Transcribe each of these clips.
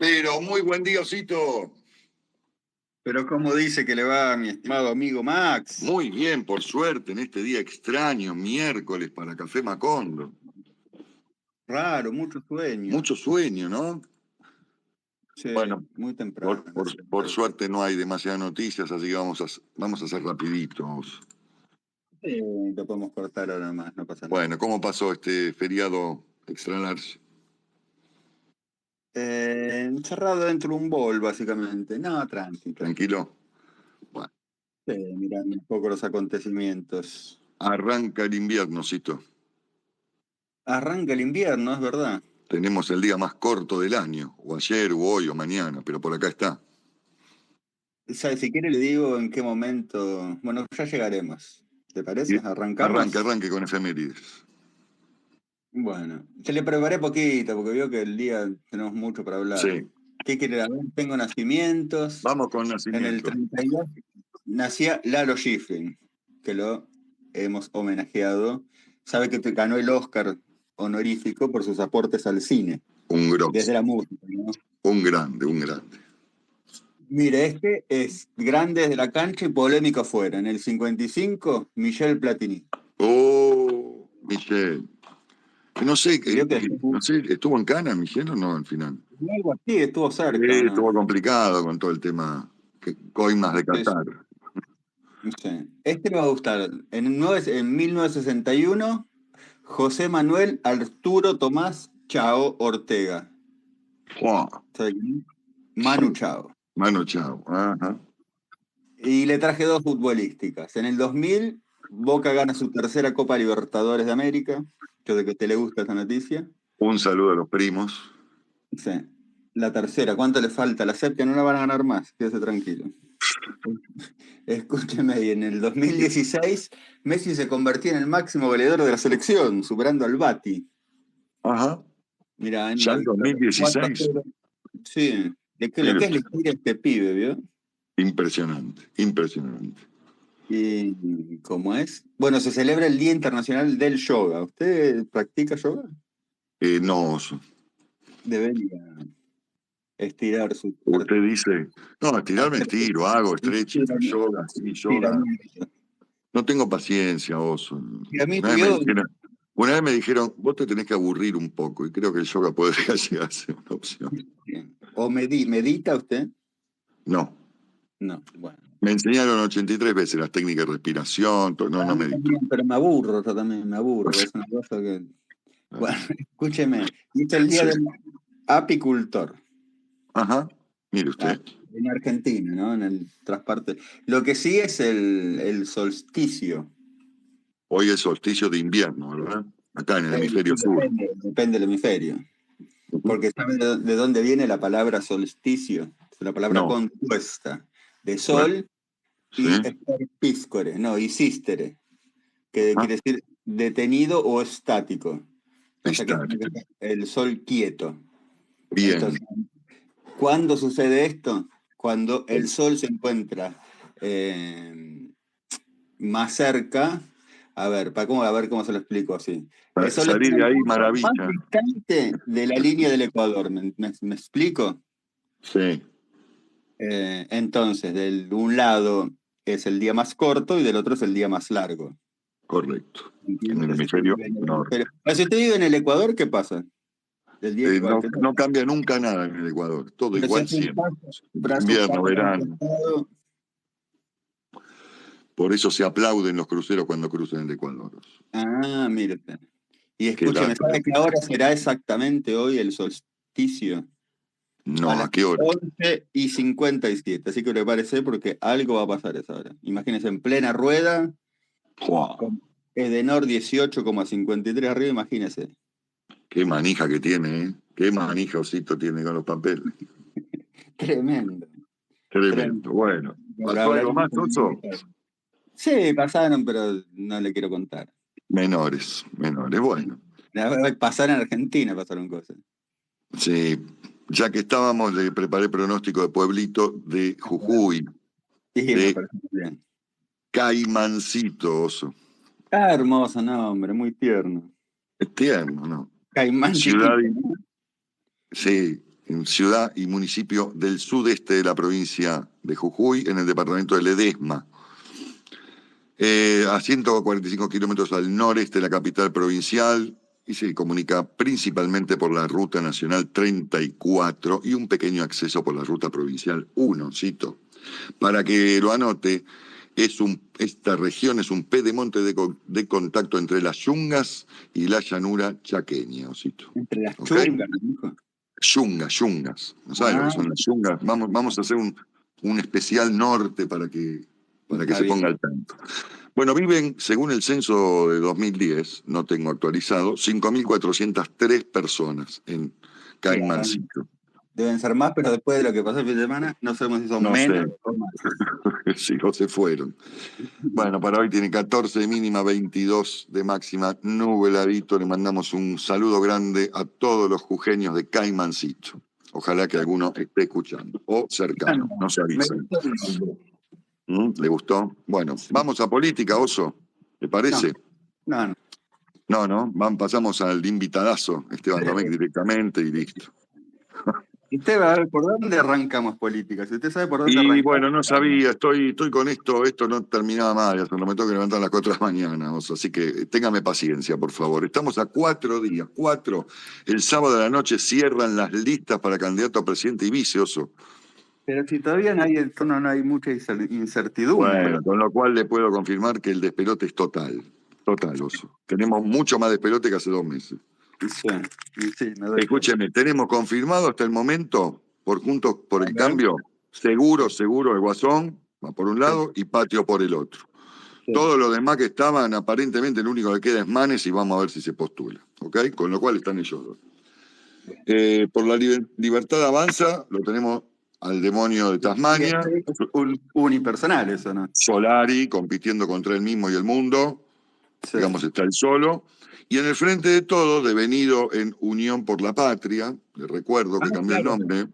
Pero muy buen día, Osito. Pero ¿cómo dice que le va, mi estimado amigo Max? Muy bien, por suerte, en este día extraño, miércoles, para Café Macondo. Raro, mucho sueño. Mucho sueño, ¿no? Sí, Bueno, muy temprano. por suerte no hay demasiadas noticias, así que vamos a hacer rapiditos. Sí, lo podemos cortar ahora más, no pasa nada. Bueno, ¿cómo pasó este feriado extra large? Encerrado dentro de un bol, básicamente. No, tranquilo. ¿Tranquilo? Bueno, Sí, mirando un poco los acontecimientos. arranca el invierno, Osito. Arranca el invierno, es verdad. Tenemos el día más corto del año, o ayer, o hoy, o mañana, pero por acá está. ¿Sabe? Si quiere le digo en qué momento. Bueno, ya llegaremos. ¿Te parece? ¿Arrancamos? Arranque con efemérides. Bueno, se le preparé poquito porque veo que el día tenemos mucho para hablar. Sí. ¿Qué quiere? A ver, tengo nacimientos. Vamos con En el nacimiento. 32 nacía Lalo Schifrin, que lo hemos homenajeado. Sabe que ganó el Oscar honorífico por sus aportes al cine, Un grosso. desde la música, ¿no? Un grande, un grande. Mire, este es grande desde la cancha y polémico afuera. En el 55, Michel Platini. Oh, Michelle. No sé, Creo que no sé, ¿estuvo en Cana, Michelle, o no al final? algo así estuvo cerca, ¿no? Estuvo complicado con todo el tema coimas de Sí, sí. Qatar. Sí. Este me va a gustar. En 1961, José Manuel Arturo Tomás Chao Ortega. Oh, ¿Sabe quién? Manu Chao. Mano Chao. Ajá. Y le traje dos futbolísticas. En el 2000, Boca gana su tercera Copa Libertadores de América. Yo de que te le gusta esa noticia. Un saludo a los primos. Sí. La tercera, ¿cuánto le falta? La séptima no la van a ganar más, quédese tranquilo. Escúcheme, y en el 2016, Messi se convertía en el máximo goleador de la selección, superando al Bati. Ajá. Mira, en Ya la en victoria 2016. 4-0. Sí, lo Mire que es la usted. historia de este pibe, ¿vio? Impresionante, impresionante. Y ¿cómo es? Bueno, se celebra el Día Internacional del Yoga. ¿Usted practica yoga? No, Debería estirar su usted dice, no, estirarme estiro, hago stretching, estiramiento. yoga, sí, yoga. No tengo paciencia, Oso. Una vez me dijeron, vos te tenés que aburrir un poco, y creo que el yoga podría llegar a ser una opción. ¿O medita usted? No. No, bueno. Me enseñaron 83 veces las técnicas de respiración, no medito. También, pero me aburro, yo también me aburro. Es una cosa que. Bueno, escúcheme. Y este es el Día Sí. del Apicultor. Ajá, mire usted. En Argentina, ¿no? En el trasparte. Lo que sí es el solsticio. Hoy es solsticio de invierno, ¿verdad? Acá en el hemisferio sur. Depende del hemisferio. Porque ¿saben de dónde viene la palabra solsticio? Es una palabra No. compuesta de Bueno, sol sí. y piscore, no, y sístere, que quiere decir detenido o estático. O sea que el sol quieto. Bien. Entonces, ¿cuándo sucede esto? Cuando el sol se encuentra más cerca. A ver cómo se lo explico así. El sol Salir está de ahí, más maravilla. distante de la línea del Ecuador. ¿Me explico? Sí. Entonces, de un lado es el día más corto y del otro es el día más largo. Correcto. En el ¿Entiendes? hemisferio norte. Pero si usted vive en el Ecuador, ¿qué pasa? Del día No cambia nunca nada en el Ecuador. Todo pero igual si hace siempre. brazo Invierno, para un verano. costado. Por eso se aplauden los cruceros cuando cruzan el Ecuador. Ah, mire usted. Y escúcheme, ¿sabe qué hora será exactamente hoy el solsticio? No, A las ¿a qué hora? 11:57. Así que prepárese porque algo va a pasar a esa hora. Imagínese en plena rueda, con Edenor 18,53 arriba, imagínese. Qué manija que tiene, ¿eh? Qué manija Osito tiene con los papeles. Tremendo. Tremendo. Bueno, ¿pasó algo más, Oso? Sí, pasaron, pero no le quiero contar. Menores, bueno. Pasar en Argentina, pasaron cosas. Sí, ya que estábamos, le preparé pronóstico de Pueblito de Jujuy. Sí, me de parece muy bien. Caimancito, Oso. Ah, hermoso nombre, muy tierno. Es tierno, ¿no? Caimán Ciudad, chiquito, ¿no? sí, en ciudad y municipio del sudeste de la provincia de Jujuy, en el departamento de Ledesma. A 145 kilómetros al noreste de la capital provincial, y se comunica principalmente por la Ruta Nacional 34 y un pequeño acceso por la Ruta Provincial 1, cito. Para que lo anote, esta región es un pedemonte de contacto entre las yungas y la llanura chaqueña, cito. Entre las yungas, ¿no? Yungas. ¿No saben lo que son las yungas? Vamos a hacer un especial norte para que se ponga al tanto. Bueno, viven, según el censo de 2010, no tengo actualizado, 5.403 personas en Caimancito. Deben ser más, pero después de lo que pasó el fin de semana, no sabemos si son menos o más. Sí, no se fueron. Bueno, para hoy tiene 14 de mínima, 22 de máxima, nubladito. Le mandamos un saludo grande a todos los jujeños de Caimancito. Ojalá que alguno esté escuchando o cercano, no se avisen. ¿Le gustó? Bueno, vamos a política, Oso. ¿Te parece? No. Pasamos al invitadazo, Esteban Domecq, directamente y listo. Usted va a ver por dónde arrancamos política. Si usted sabe por dónde arrancamos. Y bueno, no sabía, estoy con esto no terminaba más, ya me tengo que levantar a las 4 de la mañana, Oso, así que téngame paciencia, por favor. Estamos a 4 días, 4. El sábado de la noche cierran las listas para candidato a presidente y vice, Oso. Pero si todavía no hay mucha incertidumbre. Bueno, con lo cual le puedo confirmar que el despelote es total, Oso. Tenemos mucho más despelote que hace 2 meses. Sí, escúcheme, tenemos confirmado hasta el momento, por Juntos por el Cambio, seguro el Guasón, va por un lado, y Patio por el otro. Sí. Todos los demás que estaban, aparentemente el único que queda es Manes y vamos a ver si se postula. ¿Ok? Con lo cual están ellos dos. Por la Libertad Avanza, lo tenemos al demonio de Tasmania. Unipersonal eso, ¿no? Solari, compitiendo contra él mismo y el mundo. Sí. Digamos, está él solo. Y en el Frente de Todos, devenido en Unión por la Patria, le recuerdo que cambió el nombre,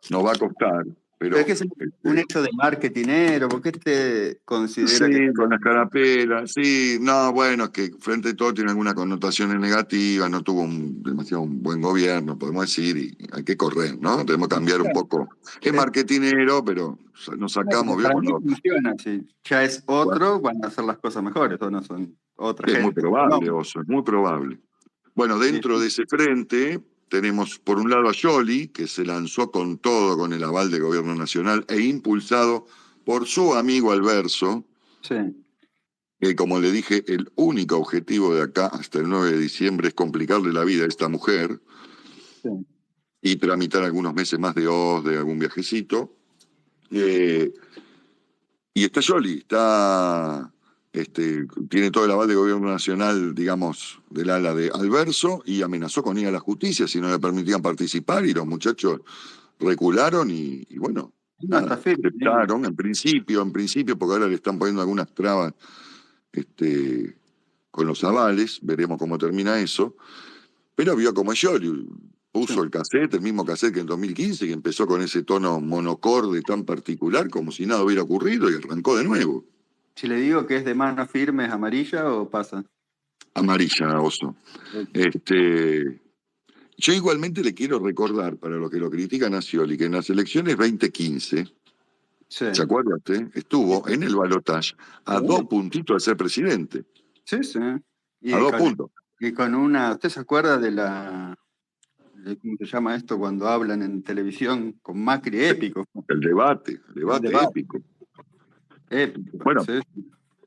no va a costar. Pero es que es un hecho de marketinero, ¿por qué te considera que...? Sí, con las carapelas, sí, no, bueno, es que Frente de Todos tiene algunas connotaciones negativas, no tuvo demasiado un buen gobierno, podemos decir, y hay que correr, ¿no? Tenemos que cambiar un poco. Es marketinero, pero nos sacamos... Para mí funciona, sí. Ya es otro, van a hacer las cosas mejores, o no son otra gente. Es muy probable, Oso, es muy probable. Bueno, dentro de ese frente... Tenemos por un lado a Scioli, que se lanzó con todo con el aval del gobierno nacional e impulsado por su amigo Alberso, sí. Que como le dije, el único objetivo de acá hasta el 9 de diciembre es complicarle la vida a esta mujer sí. Y tramitar algunos meses más de algún viajecito. Y está Scioli, tiene todo el aval del gobierno nacional, digamos, del ala de Alberso, y amenazó con ir a la justicia si no le permitían participar, y los muchachos recularon y bueno, aceptaron en principio, porque ahora le están poniendo algunas trabas con los avales, veremos cómo termina eso, pero vio como Scioli puso el mismo cassette que en 2015, que empezó con ese tono monocorde tan particular, como si nada hubiera ocurrido, y arrancó de nuevo. Si le digo que es de mano firme, ¿es amarilla o pasa? Amarilla, Oso. Yo igualmente le quiero recordar, para los que lo critican a Scioli, que en las elecciones 2015, ¿se acuerda usted? Estuvo en el balotaje a 2 puntitos de ser presidente. Sí. Y a 2 puntos. Y con ¿usted se acuerda ¿cómo se llama esto cuando hablan en televisión con Macri? Épico. El debate épico. Bueno,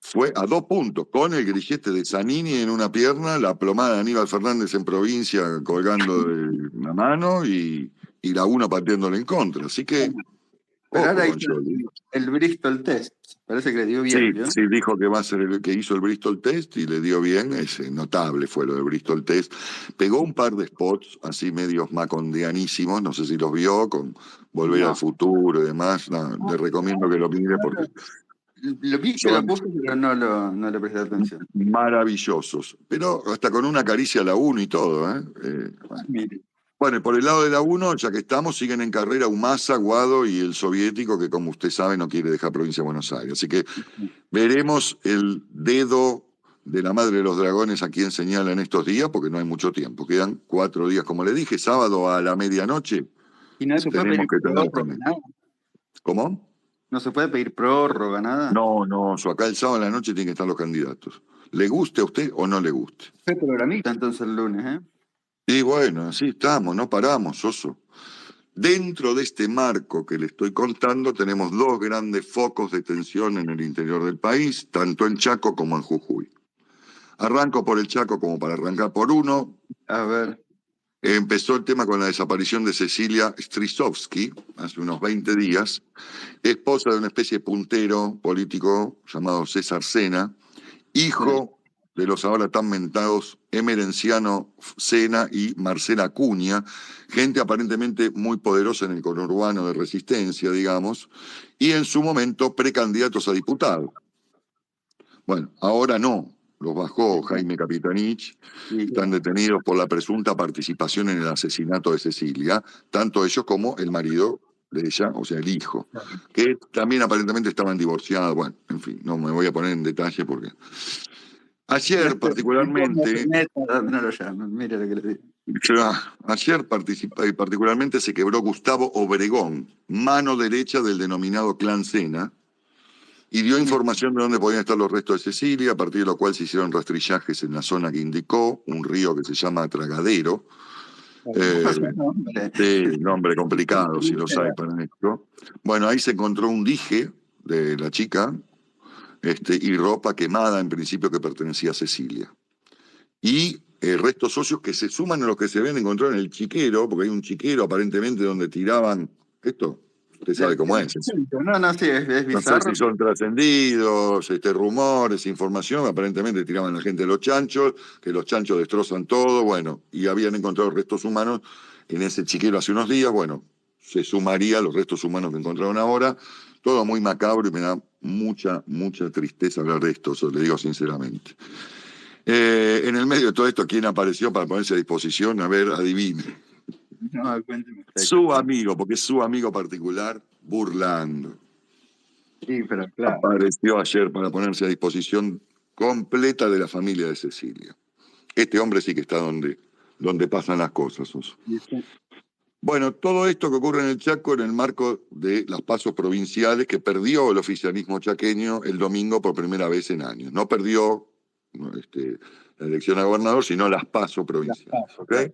fue a 2 puntos, con el grillete de Zanini en una pierna, la plomada de Aníbal Fernández en provincia colgando de una mano y la una pateándole en contra. Así que... Pero ahora el Bristol Test, parece que le dio bien. Sí, dijo que va a ser el que hizo el Bristol Test y le dio bien, notable fue lo del Bristol Test. Pegó un par de spots así medios macondianísimos, no sé si los vio, con Volver al Futuro y demás. Le recomiendo que lo mire porque... Lo vi que lo puse, pero no le presté atención. Maravillosos, pero hasta con una caricia a la 1 y todo. Bueno, y por el lado de la 1, ya que estamos, siguen en carrera Humasa, Guado y el soviético, que como usted sabe no quiere dejar provincia de Buenos Aires. Así que veremos el dedo de la Madre de los Dragones a quien señala en estos días, porque no hay mucho tiempo. Quedan 4 días, como le dije, sábado a la medianoche. ¿Y no se puede Tenemos pedir que tener prórroga, también. nada? ¿Cómo? ¿No se puede pedir prórroga, nada? No, acá el sábado a la noche tienen que estar los candidatos. ¿Le guste a usted o no le guste? Qué programita entonces el lunes, ¿eh? Y bueno, así estamos, no paramos, Soso. Dentro de este marco que le estoy contando, tenemos 2 grandes focos de tensión en el interior del país, tanto en Chaco como en Jujuy. Arranco por el Chaco como para arrancar por uno. A ver. Empezó el tema con la desaparición de Cecilia Strisovsky hace unos 20 días, esposa de una especie de puntero político llamado César Sena, hijo de los ahora tan mentados Emerenciano Sena y Marcela Acuña, gente aparentemente muy poderosa en el conurbano de Resistencia, digamos, y en su momento precandidatos a diputado. Bueno, ahora no, los bajó Jaime Capitanich, están detenidos por la presunta participación en el asesinato de Cecilia, tanto ellos como el marido de ella, o sea, el hijo, que también aparentemente estaban divorciados. Bueno, en fin, no me voy a poner en detalle porque... Ayer particularmente... No lo llaman, mire lo que le digo. Ayer particularmente se quebró Gustavo Obregón, mano derecha del denominado Clan Sena, y dio información de dónde podían estar los restos de Cecilia, a partir de lo cual se hicieron rastrillajes en la zona que indicó, un río que se llama Tragadero. Nombre complicado, si lo sabe para esto. Bueno, ahí se encontró un dije de la chica y ropa quemada, en principio, que pertenecía a Cecilia. Y restos óseos que se suman a los que se habían encontrado en el chiquero, porque hay un chiquero aparentemente donde tiraban esto. Usted sabe cómo es. No, sí, es bizarro. No sé si son trascendidos, rumores, información. Aparentemente tiraban a la gente de los chanchos, que los chanchos destrozan todo, bueno, y habían encontrado restos humanos en ese chiquero hace unos días. Bueno, se sumaría a los restos humanos que encontraron ahora. Todo muy macabro y me da mucha tristeza hablar de esto, eso le digo sinceramente. En el medio de todo esto, ¿quién apareció para ponerse a disposición? A ver, adivine. No, cuénteme. Su amigo, porque es su amigo particular, Burlando. Sí, pero claro. Apareció ayer para ponerse a disposición completa de la familia de Cecilia. Este hombre sí que está donde pasan las cosas, Soso. Bueno, todo esto que ocurre en el Chaco en el marco de las pasos provinciales que perdió el oficialismo chaqueño el domingo por primera vez en años. No perdió la elección a gobernador, sino las pasos provinciales. ¿Okay?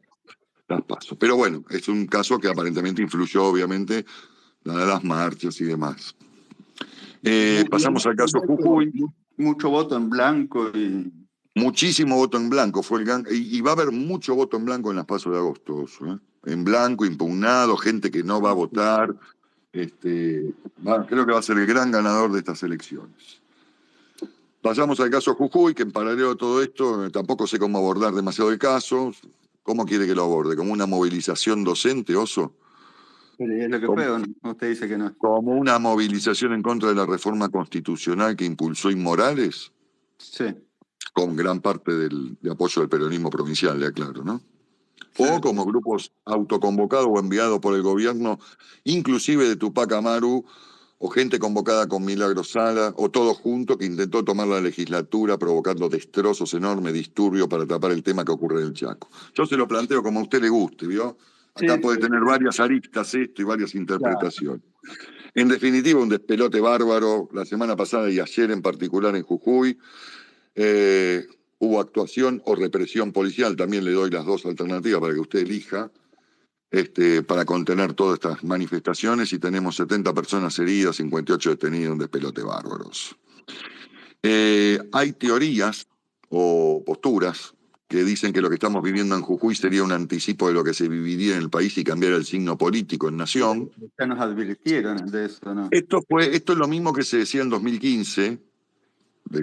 Las pasos. Pero bueno, es un caso que aparentemente influyó, obviamente, las marchas y demás. Pasamos al caso Jujuy. Mucho voto en blanco y... Muchísimo voto en blanco fue y va a haber mucho voto en blanco en las pasos de agosto, ¿eh? En blanco, impugnado, gente que no va a votar. Creo que va a ser el gran ganador de estas elecciones. Pasamos al caso Jujuy, que en paralelo a todo esto tampoco sé cómo abordar demasiado el caso. ¿Cómo quiere que lo aborde? ¿Como una movilización docente, Oso? Pero es lo que fue, ¿o no? Usted dice que no. ¿Como una movilización en contra de la reforma constitucional que impulsó Inmorales? Sí. Con gran parte de apoyo del peronismo provincial, le aclaro, ¿no? Sí. O como grupos autoconvocados o enviados por el gobierno, inclusive de Tupac Amaru, o gente convocada con Milagro Sala, o todos juntos que intentó tomar la legislatura provocando destrozos enormes, disturbios para tapar el tema que ocurre en el Chaco. Yo se lo planteo como a usted le guste, ¿vio? Acá puede tener varias aristas esto y varias interpretaciones. Claro. En definitiva, un despelote bárbaro, la semana pasada y ayer en particular en Jujuy. Hubo actuación o represión policial, también le doy las dos alternativas para que usted elija, para contener todas estas manifestaciones, y tenemos 70 personas heridas, 58 detenidos, un despelote bárbaros. Hay teorías o posturas que dicen que lo que estamos viviendo en Jujuy sería un anticipo de lo que se viviría en el país y cambiara el signo político en nación. Ya nos advirtieron de eso, ¿no? Esto es lo mismo que se decía en 2015,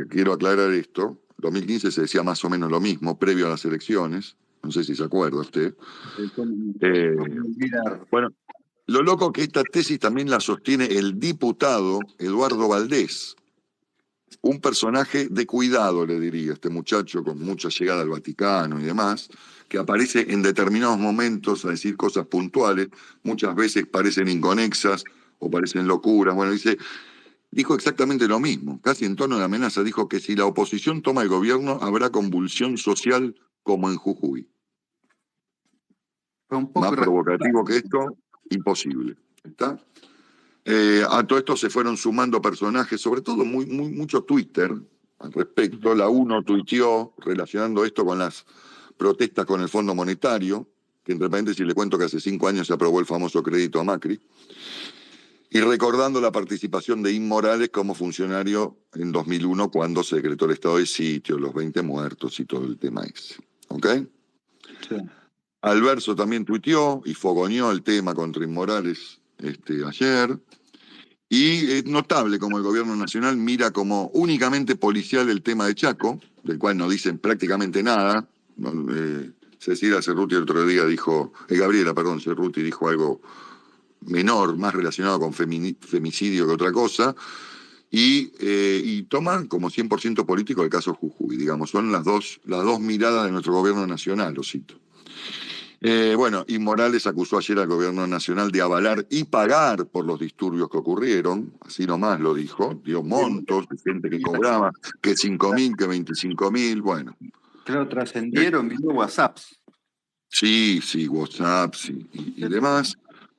quiero aclarar esto. En 2015 se decía más o menos lo mismo, previo a las elecciones. No sé si se acuerda usted. Bueno, lo loco que esta tesis también la sostiene el diputado Eduardo Valdés, un personaje de cuidado, le diría, este muchacho con mucha llegada al Vaticano y demás, que aparece en determinados momentos a decir cosas puntuales, muchas veces parecen inconexas o parecen locuras. Bueno, dice, dijo exactamente lo mismo, casi en tono de amenaza. Dijo que si la oposición toma el gobierno habrá convulsión social como en Jujuy. Fue un Más poco provocativo que esto, imposible. ¿Está? A todo esto se fueron sumando personajes, sobre todo mucho Twitter al respecto. La UNO tuiteó relacionando esto con las protestas con el Fondo Monetario, que entre paréntesis le cuento que hace 5 años se aprobó el famoso crédito a Macri, y recordando la participación de Inmorales como funcionario en 2001 cuando se decretó el estado de sitio, los 20 muertos y todo el tema ese. ¿Ok? Sí. Alverso también tuiteó y fogoneó el tema contra Inmorales ayer. Y es notable como el gobierno nacional mira como únicamente policial el tema de Chaco, del cual no dicen prácticamente nada. Cecilia Cerruti el otro día dijo, Gabriela, perdón, Cerruti dijo algo menor, más relacionado con femicidio que otra cosa, y toman como 100% político el caso Jujuy, digamos, son las dos miradas de nuestro gobierno nacional, lo cito. Bueno, y Morales acusó ayer al gobierno nacional de avalar y pagar por los disturbios que ocurrieron, así nomás lo dijo, dio montos de gente que cobraba, que 5.000, que 25.000, bueno. Claro, trascendieron viendo WhatsApps. Sí, WhatsApp y demás.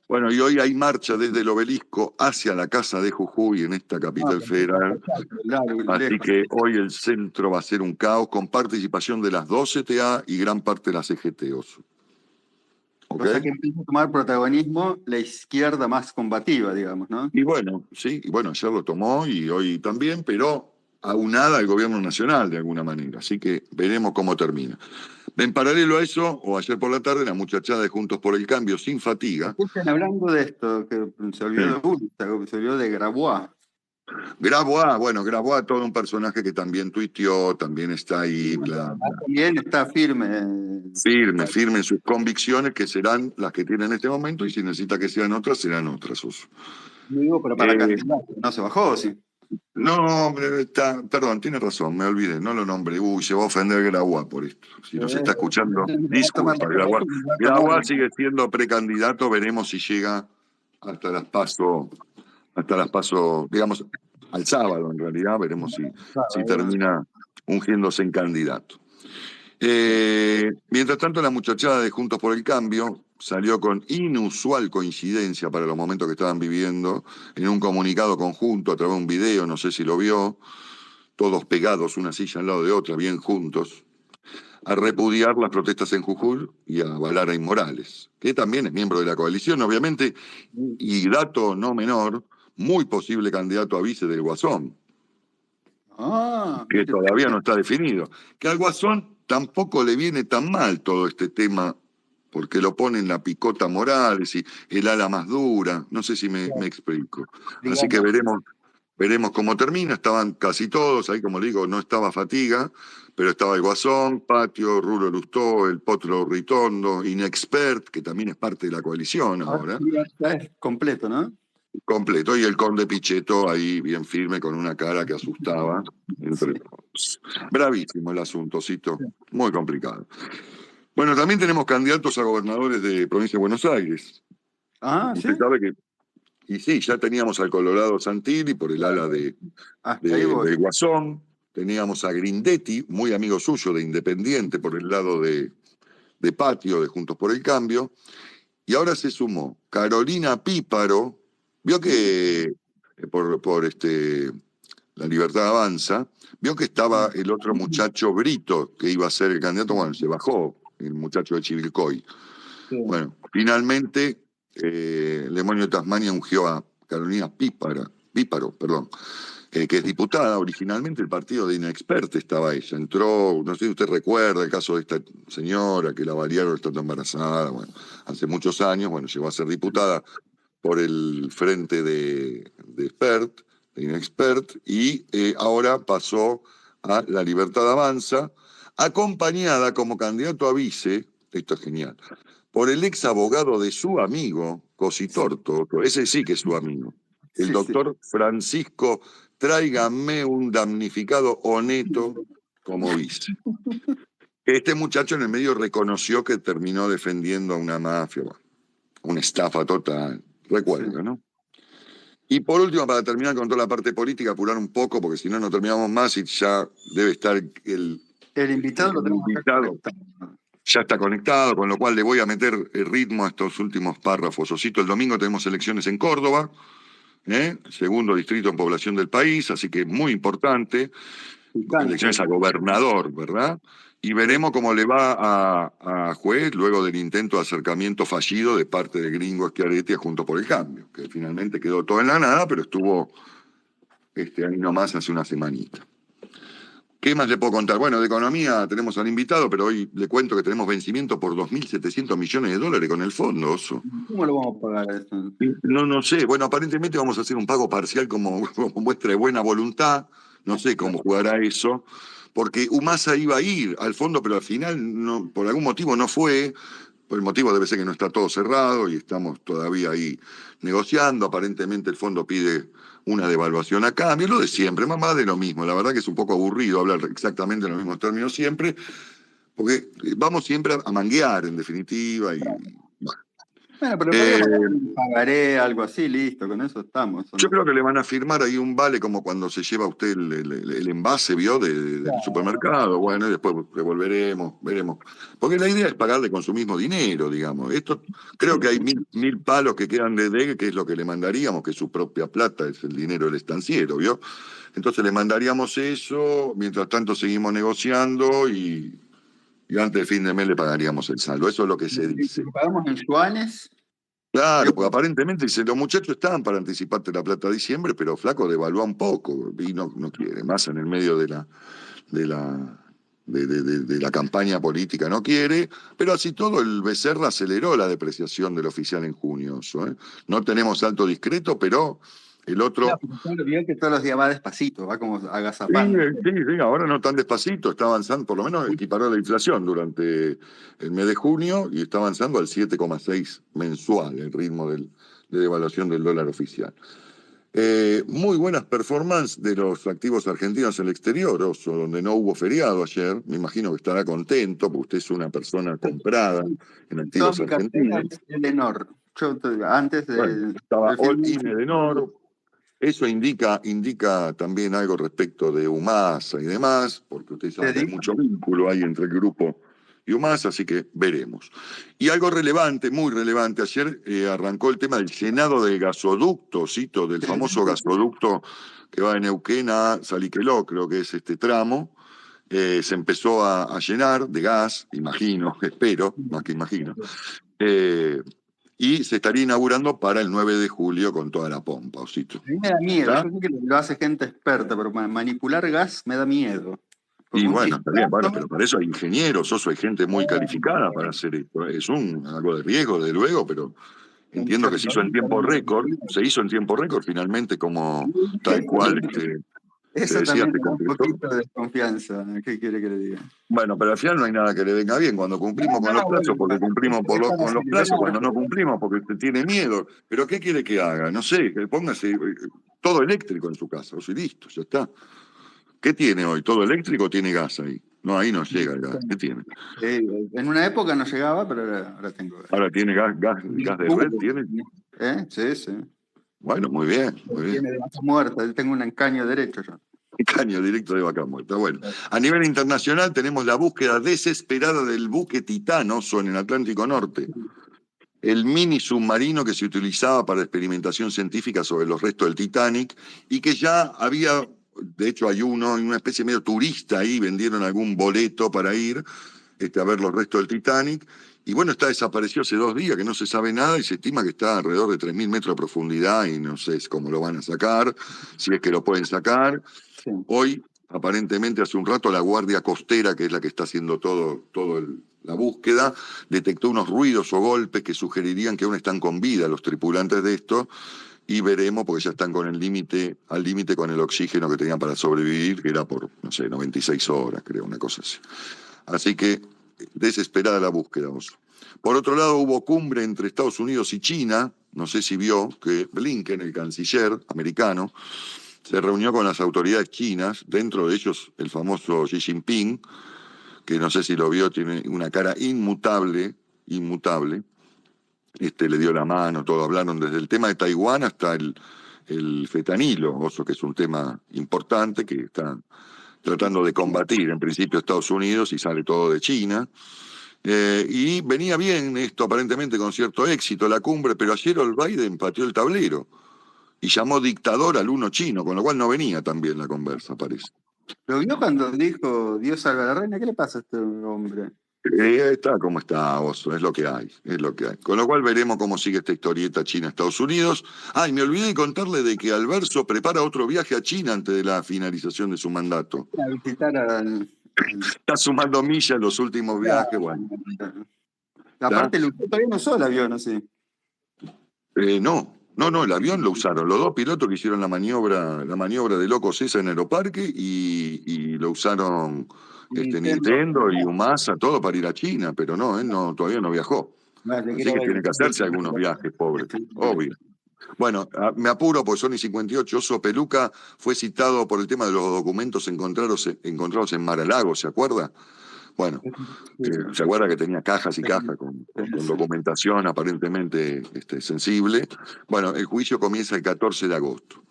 Bueno, y hoy hay marcha desde el obelisco hacia la Casa de Jujuy en esta capital federal. Así que hoy el centro va a ser un caos con participación de las 2 CTA y gran parte de las CGT. O sea que empieza a tomar protagonismo la izquierda más combativa, digamos, ¿no? Y bueno, sí, y bueno, ayer lo tomó y hoy también, pero aunada al gobierno nacional de alguna manera. Así que veremos cómo termina. En paralelo a eso, o ayer por la tarde, la muchachada de Juntos por el Cambio, sin fatiga. Están hablando de esto, que se olvidó de Ulta, se olvidó de Grabois. Grabois, todo un personaje que también tuiteó, también está ahí. También está firme. Firme en sus convicciones, que serán las que tiene en este momento, y si necesita que sean otras, serán otras. Digo, pero para candidato, no se bajó, sí. No, hombre, perdón, tiene razón, me olvidé, no lo nombré. Uy, se va a ofender Grabois por esto. Si nos está escuchando, disculpa, Grabois. Grabois sigue siendo precandidato, veremos si llega hasta las PASO, digamos, al sábado en realidad, veremos si termina ungiéndose en candidato. Mientras tanto, la muchachada de Juntos por el Cambio salió con inusual coincidencia para los momentos que estaban viviendo, en un comunicado conjunto a través de un video, no sé si lo vio, todos pegados, una silla al lado de otra, bien juntos, a repudiar las protestas en Jujuy y a avalar a Inmorales, que también es miembro de la coalición, obviamente, y dato no menor, muy posible candidato a vice del Guasón, que todavía no está definido. Que al Guasón tampoco le viene tan mal todo este tema, porque lo pone en la picota Morales y el ala más dura, no sé si me explico. Así que veremos cómo termina. Estaban casi todos, ahí como digo, no estaba Fatiga, pero estaba el Guasón, Patio, Rulo Lustó, el Potro Ritondo, Inexpert, que también es parte de la coalición ahora. Es completo, ¿no? Completo, y el Conde Pichetto ahí bien firme con una cara que asustaba entre todos. Bravísimo el asuntocito, muy complicado. Bueno, también tenemos candidatos a gobernadores de provincia de Buenos Aires. Usted sabe que, y sí, ya teníamos al Colorado Santilli por el ala de Guasón, teníamos a Grindetti, muy amigo suyo de Independiente, por el lado de Patio, de Juntos por el Cambio, y ahora se sumó Carolina Píparo. Vio que por La Libertad Avanza, vio que estaba el otro muchacho Brito, que iba a ser el candidato, bueno, se bajó, el muchacho de Chivilcoy. Sí. Bueno, finalmente, el demonio de Tasmania ungió a Carolina Píparo, que es diputada. Originalmente el partido de Inexpert estaba ella. Entró, no sé si usted recuerda el caso de esta señora que la variaron estando embarazada, bueno, hace muchos años, bueno, llegó a ser diputada por el frente de Inexpert, y ahora pasó a La Libertad Avanza, acompañada como candidato a vice, esto es genial, por el ex abogado de su amigo, Cositorto, ese sí que es su amigo, el doctor Francisco Tráigame un damnificado honesto como vice. Este muchacho en el medio reconoció que terminó defendiendo a una mafia, una estafa total. Recuerdo, ¿no? Y por último, para terminar con toda la parte política, apurar un poco, porque si no, no terminamos más y ya debe estar El invitado lo tenemos acá invitado. conectado. Ya está conectado, con lo cual le voy a meter el ritmo a estos últimos párrafos. Osito, el domingo tenemos elecciones en Córdoba, segundo distrito en población del país, así que muy importante. Elecciones a gobernador, ¿verdad? Y veremos cómo le va a Juez luego del intento de acercamiento fallido de parte de Gringo Schiaretti a Juntos por el Cambio, que finalmente quedó todo en la nada, pero estuvo ahí nomás hace una semanita. ¿Qué más le puedo contar? Bueno, de economía tenemos al invitado, pero hoy le cuento que tenemos vencimiento por 2.700 millones de dólares con el fondo, Oso. ¿Cómo lo vamos a pagar eso? No sé. Bueno, aparentemente vamos a hacer un pago parcial como muestra de buena voluntad. No sé cómo jugará eso. Porque UMASA iba a ir al fondo, pero al final no, por algún motivo no fue. Por el motivo debe ser que no está todo cerrado y estamos todavía ahí negociando. Aparentemente el fondo pide una devaluación a cambio, lo de siempre, más de lo mismo. La verdad que es un poco aburrido hablar exactamente en los mismos términos siempre, porque vamos siempre a manguear, en definitiva. Bueno, pero podríamos pagaré, algo así, listo, con eso estamos. Yo creo que le van a firmar ahí un vale como cuando se lleva usted el envase, ¿vio? Del supermercado. Bueno, y después devolveremos, veremos. Porque la idea es pagarle con su mismo dinero, digamos. Esto, creo que hay mil palos que quedan de DEG, que es lo que le mandaríamos, que su propia plata es el dinero del estanciero, ¿vio? Entonces le mandaríamos eso, mientras tanto seguimos negociando y antes del fin de mes le pagaríamos el saldo. Eso es lo que se dice. Si pagamos en yuanes. Claro, porque aparentemente dice, los muchachos estaban para anticiparte la plata a diciembre, pero flaco devalúa un poco y no quiere, más en el medio de la campaña política no quiere, pero así todo el Becerra aceleró la depreciación del oficial en junio. No tenemos alto discreto, pero el otro... Vio que todos los días va despacito, va como agazapando. Sí, ahora no tan despacito, está avanzando, por lo menos equiparó la inflación durante el mes de junio y está avanzando al 7,6 mensual, el ritmo de devaluación del dólar oficial. Muy buenas performances de los activos argentinos en el exterior, Oso, donde no hubo feriado ayer. Me imagino que estará contento, porque usted es una persona comprada en activos argentinos. Edenor. Yo antes de... Bueno, estaba all in Edenor. Eso indica también algo respecto de UMASA y demás, porque usted sabe que hay mucho vínculo ahí entre el grupo y UMASA, así que veremos. Y algo relevante, muy relevante, ayer arrancó el tema del llenado del gasoducto, cito, del famoso gasoducto que va de Neuquén a Saliqueló, creo que es este tramo. Se empezó a llenar de gas, imagino, espero, más que imagino. Y se estaría inaugurando para el 9 de julio con toda la pompa, Osito. A mí me da miedo, yo sé que lo hace gente experta, pero manipular gas me da miedo. Y bueno, está bien, bueno, pero para eso hay ingenieros, hay gente muy calificada para hacer esto. Es algo de riesgo, desde luego, pero entiendo que se hizo en tiempo récord finalmente, como tal cual eso se decía, también se da un concretó. poquito de desconfianza, ¿qué quiere que le diga? Bueno, pero al final no hay nada que le venga bien cuando cumplimos con los plazos, porque cumplimos con los plazos, cuando no cumplimos porque usted tiene miedo. Pero ¿qué quiere que haga? No sé, que póngase todo eléctrico en su casa, y listo, ya está. ¿Qué tiene hoy? ¿Todo eléctrico o tiene gas ahí? No, ahí no llega el gas. ¿Qué tiene? En una época no llegaba, pero ahora tengo gas. Ahora tiene gas de red, ¿tiene? Sí. Bueno, muy bien. Tiene de vaca muerta, tengo un encaño derecho yo. Caño directo de vaca muerta. Bueno, a nivel internacional tenemos la búsqueda desesperada del buque Titán, Oso, en el Atlántico Norte. El mini submarino que se utilizaba para experimentación científica sobre los restos del Titanic y que ya había, de hecho hay una especie medio turista ahí, vendieron algún boleto para ir a ver los restos del Titanic. Y bueno, está desaparecido hace 2 días, que no se sabe nada, y se estima que está alrededor de 3.000 metros de profundidad, y no sé cómo lo van a sacar, si es que lo pueden sacar. Sí. Hoy, aparentemente, hace un rato, la Guardia Costera, que es la que está haciendo la búsqueda, detectó unos ruidos o golpes que sugerirían que aún están con vida los tripulantes de esto, y veremos, porque ya están con al límite con el oxígeno que tenían para sobrevivir, que era por, no sé, 96 horas, creo, una cosa así. Así que desesperada la búsqueda. Por otro lado, hubo cumbre entre Estados Unidos y China. No sé si vio que Blinken, el canciller americano, se reunió con las autoridades chinas, dentro de ellos el famoso Xi Jinping, que no sé si lo vio, tiene una cara inmutable. Le dio la mano, todo. Hablaron desde el tema de Taiwán hasta el el fentanilo, Oso, que es un tema importante que está tratando de combatir en principio Estados Unidos y sale todo de China. Y venía bien esto aparentemente con cierto éxito la cumbre, pero ayer Biden pateó el tablero y llamó dictador al uno chino, con lo cual no venía tan bien la conversa, parece. ¿Lo vio cuando dijo Dios salva a la reina? ¿Qué le pasa a este hombre? Está como está, Oso, es lo que hay, es lo que hay. Con lo cual veremos cómo sigue esta historieta China-Estados Unidos. Y me olvidé de contarle de que Alberto prepara otro viaje a China antes de la finalización de su mandato. A visitar al... Está sumando millas en los últimos viajes, bueno. Aparte, todavía no usó el avión, ¿no? Sí. No, el avión lo usaron. Los dos pilotos que hicieron la maniobra de locos esa en Aeroparque y lo usaron Nintendo y Umasa, todo para ir a China, pero no, él todavía no viajó. Así que tiene que hacerse algunos viajes, pobre, obvio. Bueno, me apuro porque son y 58. Oso Peluca fue citado por el tema de los documentos encontrados en Mar-a-Lago, ¿se acuerda? Bueno, se acuerda que tenía cajas y cajas con documentación aparentemente sensible. Bueno, el juicio comienza el 14 de agosto.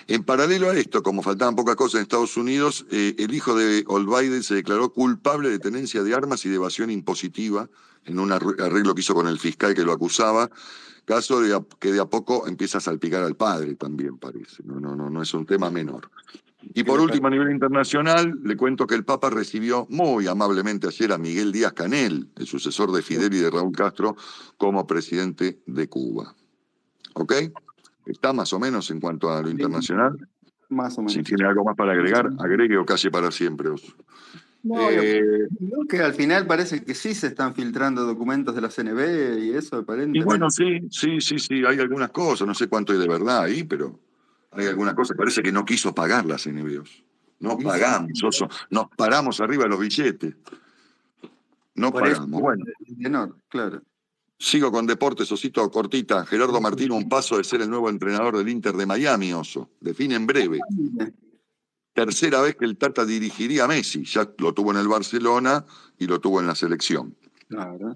En paralelo a esto, como faltaban pocas cosas en Estados Unidos, el hijo de Biden se declaró culpable de tenencia de armas y de evasión impositiva en un arreglo que hizo con el fiscal que lo acusaba, caso que de a poco empieza a salpicar al padre también, parece. No es un tema menor. Y por último, a nivel internacional, le cuento que el Papa recibió muy amablemente ayer a Miguel Díaz-Canel, el sucesor de Fidel y de Raúl Castro, como presidente de Cuba. ¿Ok? ¿Está más o menos en cuanto a lo internacional? Más o menos. Si tiene algo más para agregar, agregue o calle para siempre. No, yo que al final parece que sí se están filtrando documentos de la CNB y eso, aparentemente. Y bueno, sí, hay algunas cosas, no sé cuánto hay de verdad ahí, pero hay algunas cosas. Parece que no quiso pagar las NBOs. No pagamos, Oso. Nos paramos arriba de los billetes. No por pagamos. Eso, bueno. Menor, claro. Sigo con deportes, Osito, cortita. Gerardo Martino, un paso de ser el nuevo entrenador del Inter de Miami, Oso. Define en breve. Tercera vez que el Tata dirigiría a Messi. Ya lo tuvo en el Barcelona y lo tuvo en la selección. Claro.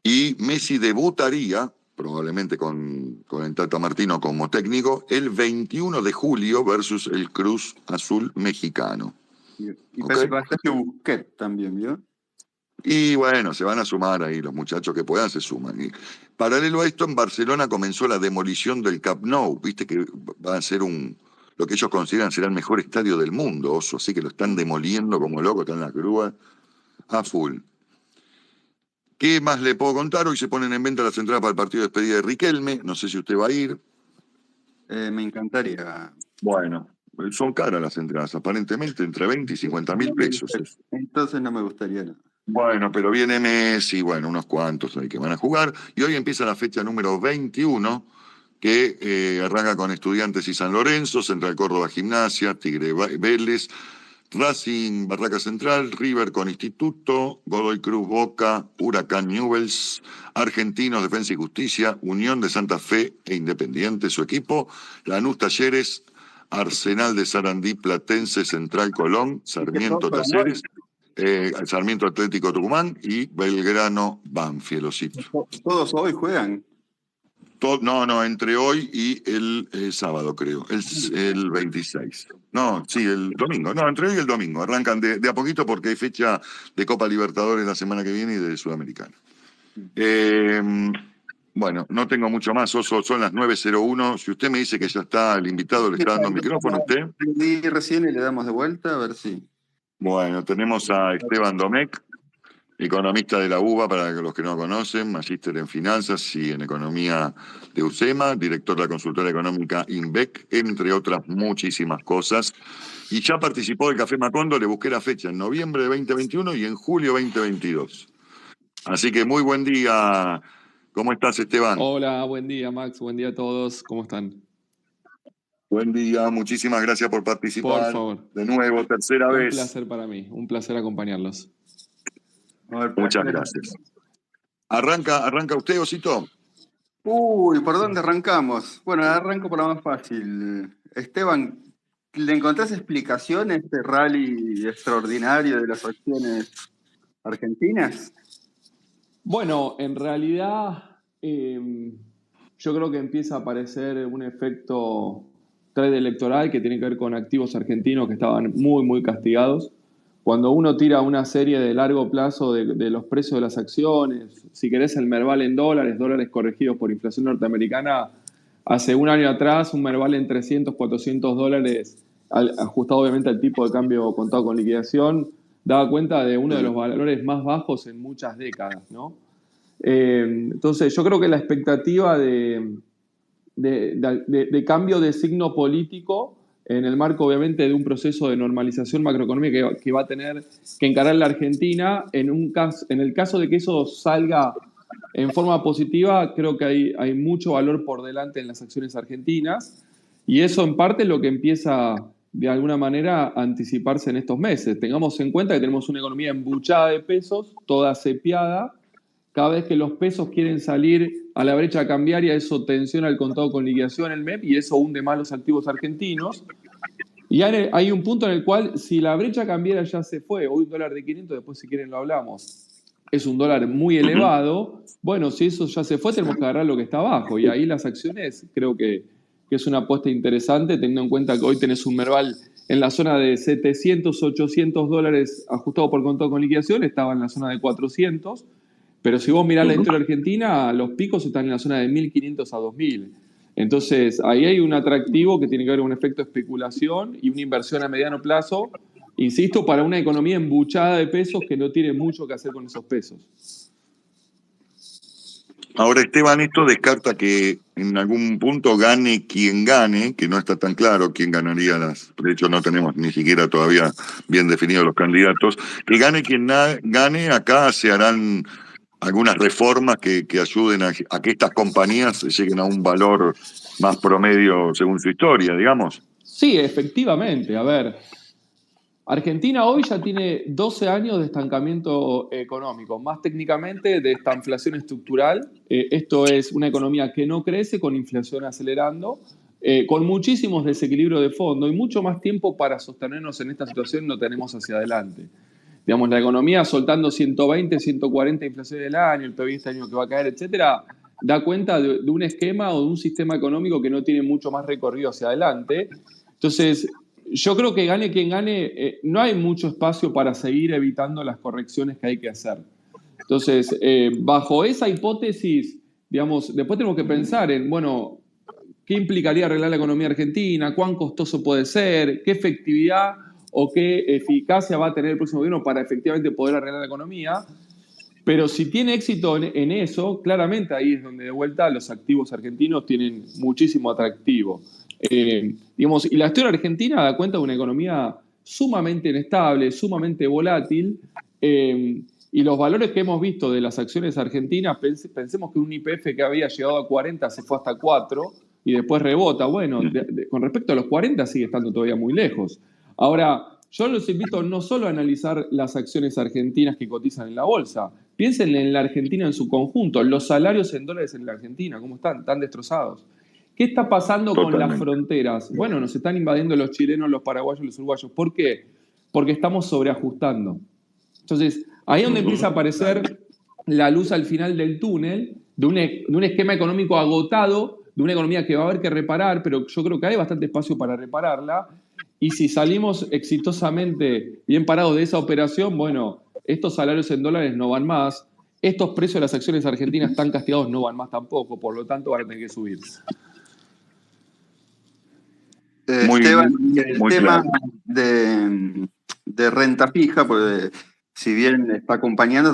Y Messi debutaría, probablemente con el Tata Martino como técnico, el 21 de julio versus el Cruz Azul mexicano. Y parece que va a estar Busquets también, ¿vio? Y bueno, se van a sumar ahí los muchachos que puedan, se suman. Y paralelo a esto, en Barcelona comenzó la demolición del Camp Nou. Viste que va a ser lo que ellos consideran será el mejor estadio del mundo, Oso. Así que lo están demoliendo como locos, están las grúas a full. ¿Qué más le puedo contar? Hoy se ponen en venta las entradas para el partido de despedida de Riquelme. No sé si usted va a ir. Me encantaría. Bueno, son caras las entradas, aparentemente entre 20 y 50 mil pesos. Entonces no me gustaría nada. Bueno, pero viene Messi, bueno, unos cuantos ahí que van a jugar. Y hoy empieza la fecha número 21, que arranca con Estudiantes y San Lorenzo, Central Córdoba Gimnasia, Tigre Vélez, Racing Barraca Central, River con Instituto, Godoy Cruz Boca, Huracán Newell's, Argentinos Defensa y Justicia, Unión de Santa Fe e Independiente, su equipo, Lanús Talleres, Arsenal de Sarandí Platense, Central Colón, Sarmiento Talleres, Sarmiento Atlético Tucumán y Belgrano Banfield. ¿Todos hoy juegan? No, entre hoy y el sábado, creo. El 26. No, sí, el domingo. No, entre hoy y el domingo. Arrancan de a poquito porque hay fecha de Copa Libertadores la semana que viene y de Sudamericana. Bueno, no tengo mucho más, Oso, son las 9:01. Si usted me dice que ya está el invitado, le está dando el micrófono a usted. Y recién y le damos de vuelta, a ver si. Bueno, tenemos a Esteban Domecq, economista de la UBA, para los que no conocen, magíster en finanzas y en economía de UCEMA, director de la consultora económica INVEC, entre otras muchísimas cosas. Y ya participó del Café Macondo, le busqué la fecha, en noviembre de 2021 y en julio 2022. Así que muy buen día. ¿Cómo estás, Esteban? Hola, buen día, Max. Buen día a todos. ¿Cómo están? Buen día, muchísimas gracias por participar. Por favor. De nuevo, tercera vez. Un placer para mí, un placer acompañarlos. Muchas gracias. ¿Arranca usted, Osito? Uy, ¿por dónde arrancamos? Bueno, arranco por la más fácil. Esteban, ¿le encontrás explicación a este rally extraordinario de las acciones argentinas? Bueno, en realidad yo creo que empieza a aparecer un efecto trade electoral que tiene que ver con activos argentinos que estaban muy, muy castigados. Cuando uno tira una serie de largo plazo de los precios de las acciones, si querés el Merval en dólares corregidos por inflación norteamericana, hace un año atrás un Merval en 300, 400 dólares, ajustado obviamente al tipo de cambio contado con liquidación, daba cuenta de uno de los valores más bajos en muchas décadas, ¿no? Entonces yo creo que la expectativa de cambio de signo político en el marco, obviamente, de un proceso de normalización macroeconómica que va a tener que encarar la Argentina. En el caso de que eso salga en forma positiva, creo que hay mucho valor por delante en las acciones argentinas y eso en parte es lo que empieza de alguna manera a anticiparse en estos meses. Tengamos en cuenta que tenemos una economía embuchada de pesos, toda cepiada. Cada vez que los pesos quieren salir a la brecha cambiaria, eso tensiona el contado con liquidación, el MEP, y eso hunde más los activos argentinos. Y hay un punto en el cual, si la brecha cambiaria ya se fue, hoy un dólar de 500, después si quieren lo hablamos, es un dólar muy elevado, bueno, si eso ya se fue, tenemos que agarrar lo que está abajo. Y ahí las acciones creo que es una apuesta interesante, teniendo en cuenta que hoy tenés un Merval en la zona de 700, 800 dólares ajustado por contado con liquidación, estaba en la zona de 400. Pero si vos mirás la historia argentina, los picos están en la zona de 1.500 a 2.000. Entonces, ahí hay un atractivo que tiene que ver con un efecto de especulación y una inversión a mediano plazo, insisto, para una economía embuchada de pesos que no tiene mucho que hacer con esos pesos. Ahora, Esteban, esto descarta que en algún punto gane quien gane, que no está tan claro quién ganaría de hecho no tenemos ni siquiera todavía bien definidos los candidatos, que gane quien gane, acá se harán algunas reformas que ayuden a que estas compañías lleguen a un valor más promedio según su historia, digamos. Sí, efectivamente. A ver, Argentina hoy ya tiene 12 años de estancamiento económico, más técnicamente de esta inflación estructural. Esto es una economía que no crece, con inflación acelerando, con muchísimos desequilibrios de fondo y mucho más tiempo para sostenernos en esta situación no tenemos hacia adelante. Digamos, la economía soltando 120, 140 inflación del año, el PBI este año que va a caer, etcétera, da cuenta de un esquema o de un sistema económico que no tiene mucho más recorrido hacia adelante. Entonces, yo creo que gane quien gane, no hay mucho espacio para seguir evitando las correcciones que hay que hacer. Entonces, bajo esa hipótesis, digamos, después tenemos que pensar en, bueno, ¿qué implicaría arreglar la economía argentina? ¿Cuán costoso puede ser? ¿Qué efectividad o qué eficacia va a tener el próximo gobierno para efectivamente poder arreglar la economía? Pero si tiene éxito en eso, claramente ahí es donde de vuelta los activos argentinos tienen muchísimo atractivo. Digamos, y la historia argentina da cuenta de una economía sumamente inestable, sumamente volátil, y los valores que hemos visto de las acciones argentinas, pensemos que un YPF que había llegado a 40 se fue hasta 4 y después rebota. Bueno, con respecto a los 40 sigue estando todavía muy lejos. Ahora, yo los invito no solo a analizar las acciones argentinas que cotizan en la bolsa, piensen en la Argentina en su conjunto, los salarios en dólares en la Argentina, ¿cómo están? Están destrozados. ¿Qué está pasando con las fronteras? Bueno, nos están invadiendo los chilenos, los paraguayos, los uruguayos. ¿Por qué? Porque estamos sobreajustando. Entonces, ahí es donde empieza a aparecer la luz al final del túnel de un esquema económico agotado, de una economía que va a haber que reparar, pero yo creo que hay bastante espacio para repararla. Y si salimos exitosamente bien parados de esa operación, bueno, estos salarios en dólares no van más, estos precios de las acciones argentinas tan castigados no van más tampoco, por lo tanto van a tener que subir. Esteban, el tema de renta fija, pues si bien está acompañando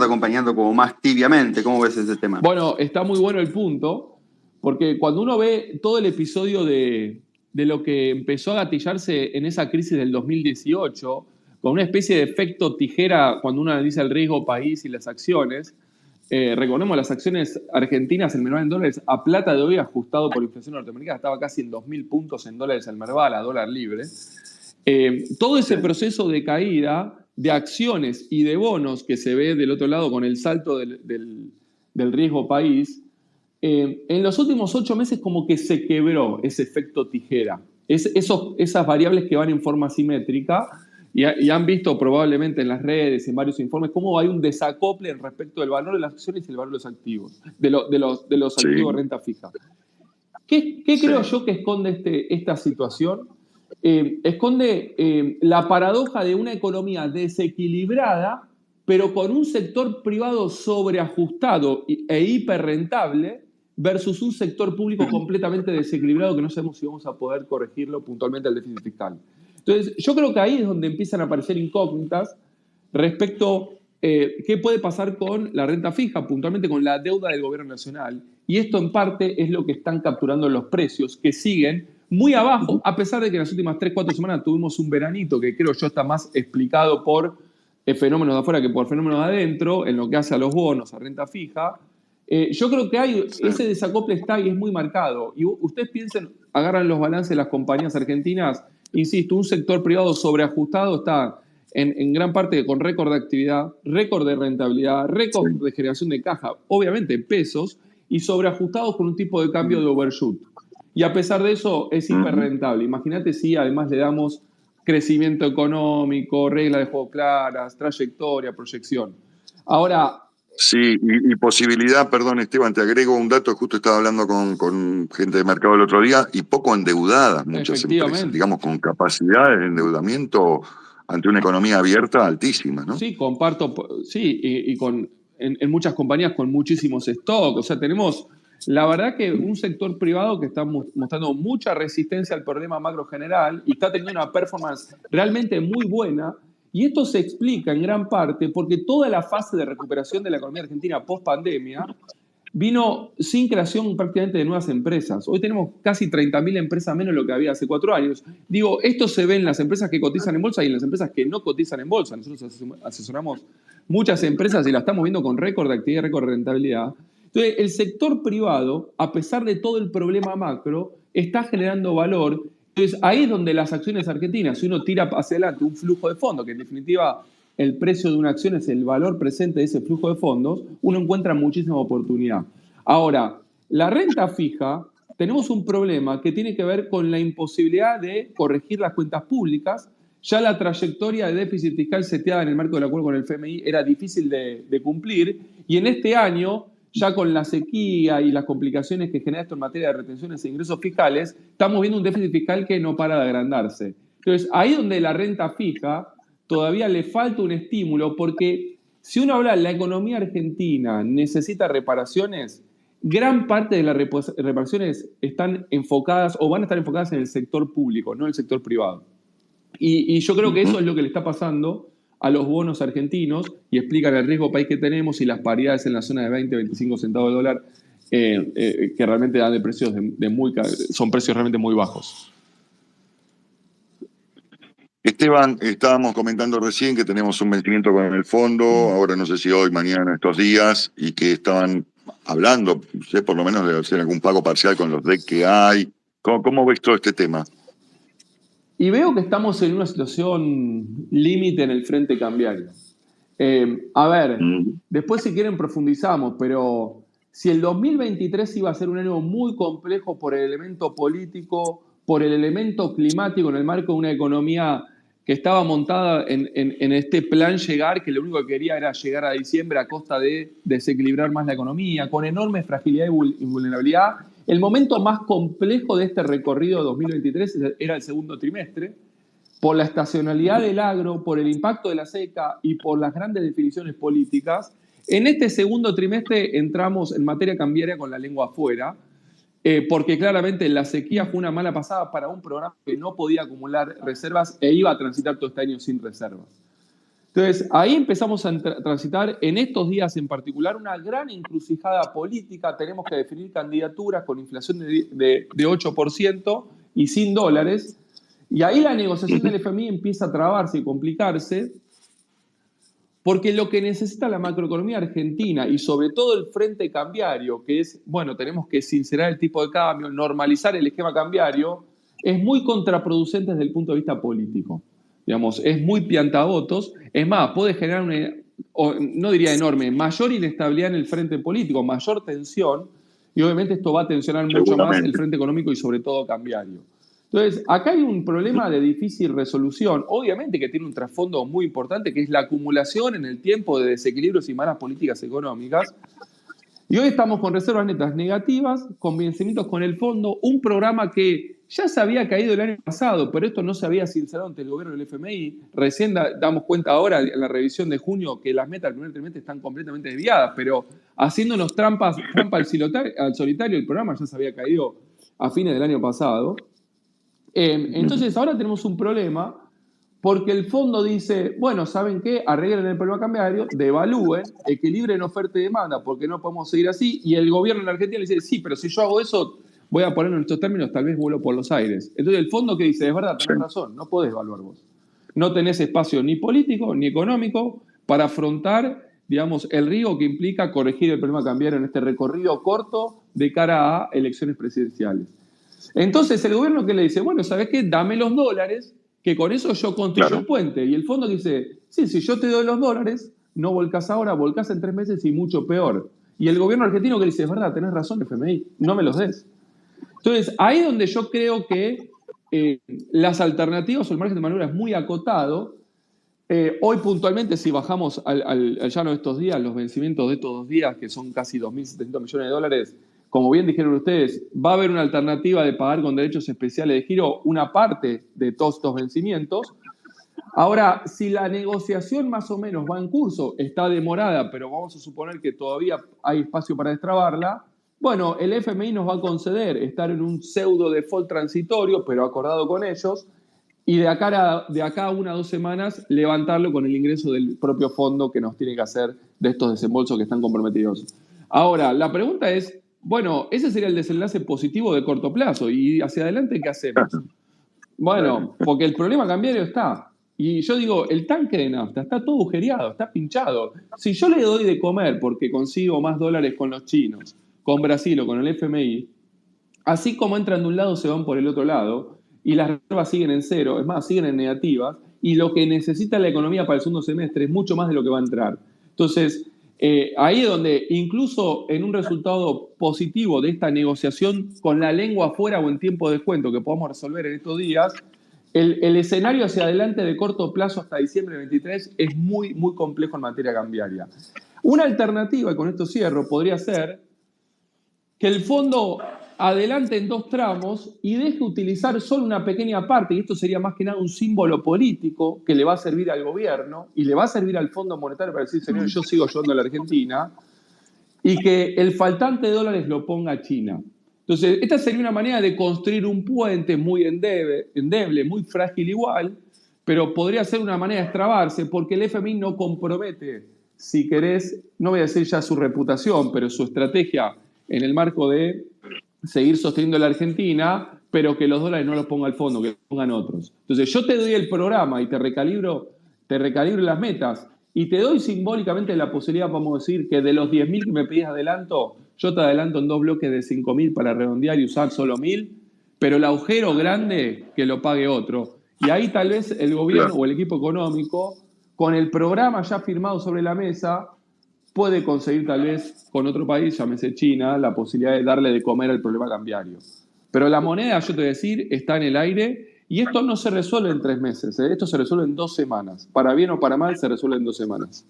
como más tibiamente. ¿Cómo ves ese tema? Bueno, está muy bueno el punto, porque cuando uno ve todo el episodio de lo que empezó a gatillarse en esa crisis del 2018, con una especie de efecto tijera cuando uno analiza el riesgo país y las acciones, recordemos las acciones argentinas, el Merval en dólares, a plata de hoy ajustado por inflación norteamericana, estaba casi en 2.000 puntos en dólares el Merval, a dólar libre. Todo ese proceso de caída de acciones y de bonos que se ve del otro lado con el salto del riesgo país, en los últimos 8 meses como que se quebró ese efecto tijera. Esas variables que van en forma simétrica y han visto probablemente en las redes, en varios informes, cómo hay un desacople respecto del valor de las acciones y el valor de los activos, de los activos de renta fija. ¿Qué creo yo que esconde esta situación? Esconde la paradoja de una economía desequilibrada, pero con un sector privado sobreajustado e hiperrentable versus un sector público completamente desequilibrado que no sabemos si vamos a poder corregirlo puntualmente al déficit fiscal. Entonces, yo creo que ahí es donde empiezan a aparecer incógnitas respecto qué puede pasar con la renta fija, puntualmente con la deuda del gobierno nacional. Y esto en parte es lo que están capturando los precios, que siguen muy abajo, a pesar de que en las últimas 3-4 semanas tuvimos un veranito que creo yo está más explicado por fenómenos de afuera que por fenómenos de adentro, en lo que hace a los bonos, a renta fija. Yo creo que ese desacople está y es muy marcado. Y ustedes piensen, agarran los balances de las compañías argentinas, insisto, un sector privado sobreajustado está en gran parte con récord de actividad, récord de rentabilidad, récord de generación de caja, obviamente en pesos, y sobreajustados con un tipo de cambio de overshoot. Y a pesar de eso es hiperrentable. Imagínate si además le damos crecimiento económico, reglas de juego claras, trayectoria, proyección. Ahora... Sí, y posibilidad, perdón Esteban, te agrego un dato, justo estaba hablando con gente de mercado el otro día, y poco endeudadas muchas empresas, digamos, con capacidad de endeudamiento ante una economía abierta altísima, ¿no? Sí, comparto, sí, y en muchas compañías con muchísimos stocks. O sea, tenemos, la verdad que un sector privado que está mostrando mucha resistencia al problema macro general y está teniendo una performance realmente muy buena. Y esto se explica en gran parte porque toda la fase de recuperación de la economía argentina post-pandemia vino sin creación prácticamente de nuevas empresas. Hoy tenemos casi 30.000 empresas menos de lo que había hace 4 años. Digo, esto se ve en las empresas que cotizan en bolsa y en las empresas que no cotizan en bolsa. Nosotros asesoramos muchas empresas y las estamos viendo con récord de actividad y récord de rentabilidad. Entonces, el sector privado, a pesar de todo el problema macro, está generando valor. Entonces, ahí es donde las acciones argentinas, si uno tira hacia adelante un flujo de fondos, que en definitiva el precio de una acción es el valor presente de ese flujo de fondos, uno encuentra muchísima oportunidad. Ahora, la renta fija, tenemos un problema que tiene que ver con la imposibilidad de corregir las cuentas públicas. Ya la trayectoria de déficit fiscal seteada en el marco del acuerdo con el FMI era difícil de cumplir, y en este año, ya con la sequía y las complicaciones que genera esto en materia de retenciones e ingresos fiscales, estamos viendo un déficit fiscal que no para de agrandarse. Entonces, ahí donde la renta fija todavía le falta un estímulo, porque si uno habla de la economía argentina necesita reparaciones, gran parte de las reparaciones están enfocadas o van a estar enfocadas en el sector público, no en el sector privado. Y yo creo que eso es lo que le está pasando a los bonos argentinos y explican el riesgo país que tenemos y las paridades en la zona de 20, 25 centavos de dólar que realmente dan de precios son precios realmente muy bajos. Esteban, estábamos comentando recién que tenemos un vencimiento con el fondo, ahora no sé si hoy, mañana, estos días, y que estaban hablando, por lo menos de hacer algún pago parcial con los DEC que hay. ¿Cómo ves todo este tema? Y veo que estamos en una situación límite en el frente cambiario. A ver, después si quieren profundizamos, pero si el 2023 iba a ser un año muy complejo por el elemento político, por el elemento climático en el marco de una economía que estaba montada en este plan llegar, que lo único que quería era llegar a diciembre a costa de desequilibrar más la economía, con enorme fragilidad y vulnerabilidad. El momento más complejo de este recorrido 2023 era el segundo trimestre, por la estacionalidad del agro, por el impacto de la seca y por las grandes definiciones políticas. En este segundo trimestre entramos en materia cambiaria con la lengua afuera, porque claramente la sequía fue una mala pasada para un programa que no podía acumular reservas e iba a transitar todo este año sin reservas. Entonces, ahí empezamos a transitar en estos días en particular una gran encrucijada política. Tenemos que definir candidaturas con inflación de 8% y sin dólares. Y ahí la negociación del FMI empieza a trabarse y complicarse, porque lo que necesita la macroeconomía argentina y sobre todo el frente cambiario, que es, bueno, tenemos que sincerar el tipo de cambio, normalizar el esquema cambiario, es muy contraproducente desde el punto de vista político. Digamos, es muy piantavotos. Es más, puede generar no diría enorme, mayor inestabilidad en el frente político, mayor tensión, y obviamente esto va a tensionar mucho más el frente económico y sobre todo cambiario. Entonces, acá hay un problema de difícil resolución, obviamente que tiene un trasfondo muy importante, que es la acumulación en el tiempo de desequilibrios y malas políticas económicas. Y hoy estamos con reservas netas negativas, con vencimientos con el fondo, un programa que ya se había caído el año pasado, pero esto no se había sincerado ante el gobierno del FMI. Recién damos cuenta ahora en la revisión de junio que las metas del primer trimestre están completamente desviadas, pero haciéndonos trampa al solitario, el programa ya se había caído a fines del año pasado. Entonces ahora tenemos un problema porque el fondo dice, bueno, ¿saben qué? Arreglen el problema cambiario, devalúen, equilibren oferta y demanda, porque no podemos seguir así. Y el gobierno en la Argentina le dice, sí, pero si yo hago eso, voy a ponerlo en estos términos, tal vez vuelo por los aires. Entonces el fondo que dice, es verdad, tenés razón, no podés evaluar vos. No tenés espacio ni político ni económico para afrontar, digamos, el riesgo que implica corregir el problema cambiario en este recorrido corto de cara a elecciones presidenciales. Entonces el gobierno que le dice, bueno, ¿sabes qué? Dame los dólares, que con eso yo construyo el puente. Y el fondo dice, sí, si yo te doy los dólares, no volcás ahora, volcás en 3 meses y mucho peor. Y el gobierno argentino que le dice, es verdad, tenés razón, FMI, no me los des. Entonces, ahí es donde yo creo que las alternativas o el margen de maniobra es muy acotado. Hoy puntualmente, si bajamos al llano de estos días, los vencimientos de estos 2 días, que son casi 2.700 millones de dólares, como bien dijeron ustedes, va a haber una alternativa de pagar con derechos especiales de giro una parte de todos estos vencimientos. Ahora, si la negociación más o menos va en curso, está demorada, pero vamos a suponer que todavía hay espacio para destrabarla, bueno, el FMI nos va a conceder estar en un pseudo default transitorio, pero acordado con ellos, y de acá a 1 o 2 semanas levantarlo con el ingreso del propio fondo que nos tiene que hacer de estos desembolsos que están comprometidos. Ahora, la pregunta es, bueno, ese sería el desenlace positivo de corto plazo, y hacia adelante, ¿qué hacemos? Bueno, porque el problema cambiario está. Y yo digo, el tanque de nafta está todo agujereado, está pinchado. Si yo le doy de comer porque consigo más dólares con los chinos, con Brasil o con el FMI, así como entran de un lado, se van por el otro lado, y las reservas siguen en cero, es más, siguen en negativas, y lo que necesita la economía para el segundo semestre es mucho más de lo que va a entrar. Entonces, ahí es donde, incluso en un resultado positivo de esta negociación con la lengua afuera o en tiempo de descuento que podamos resolver en estos días, el escenario hacia adelante de corto plazo hasta diciembre de 23 es muy, muy complejo en materia cambiaria. Una alternativa, y con esto cierro, podría ser que el fondo adelante en 2 tramos y deje utilizar solo una pequeña parte, y esto sería más que nada un símbolo político que le va a servir al gobierno y le va a servir al Fondo Monetario para decir, señor, yo sigo ayudando a la Argentina, y que el faltante de dólares lo ponga China. Entonces, esta sería una manera de construir un puente muy endeble, muy frágil igual, pero podría ser una manera de extrabarse, porque el FMI no compromete, si querés, no voy a decir ya su reputación, pero su estrategia en el marco de seguir sosteniendo a la Argentina, pero que los dólares no los ponga el fondo, que los pongan otros. Entonces, yo te doy el programa y te recalibro las metas, y te doy simbólicamente la posibilidad, vamos a decir, que de los 10.000 que me pedís adelanto, yo te adelanto en 2 bloques de 5.000 para redondear y usar solo 1.000, pero el agujero grande que lo pague otro. Y ahí tal vez el gobierno o el equipo económico, con el programa ya firmado sobre la mesa, puede conseguir tal vez con otro país, llámese China, la posibilidad de darle de comer al problema cambiario. Pero la moneda, yo te voy a decir, está en el aire. Y esto no se resuelve en 3 meses, ¿eh? Esto se resuelve en 2 semanas. Para bien o para mal, se resuelve en 2 semanas.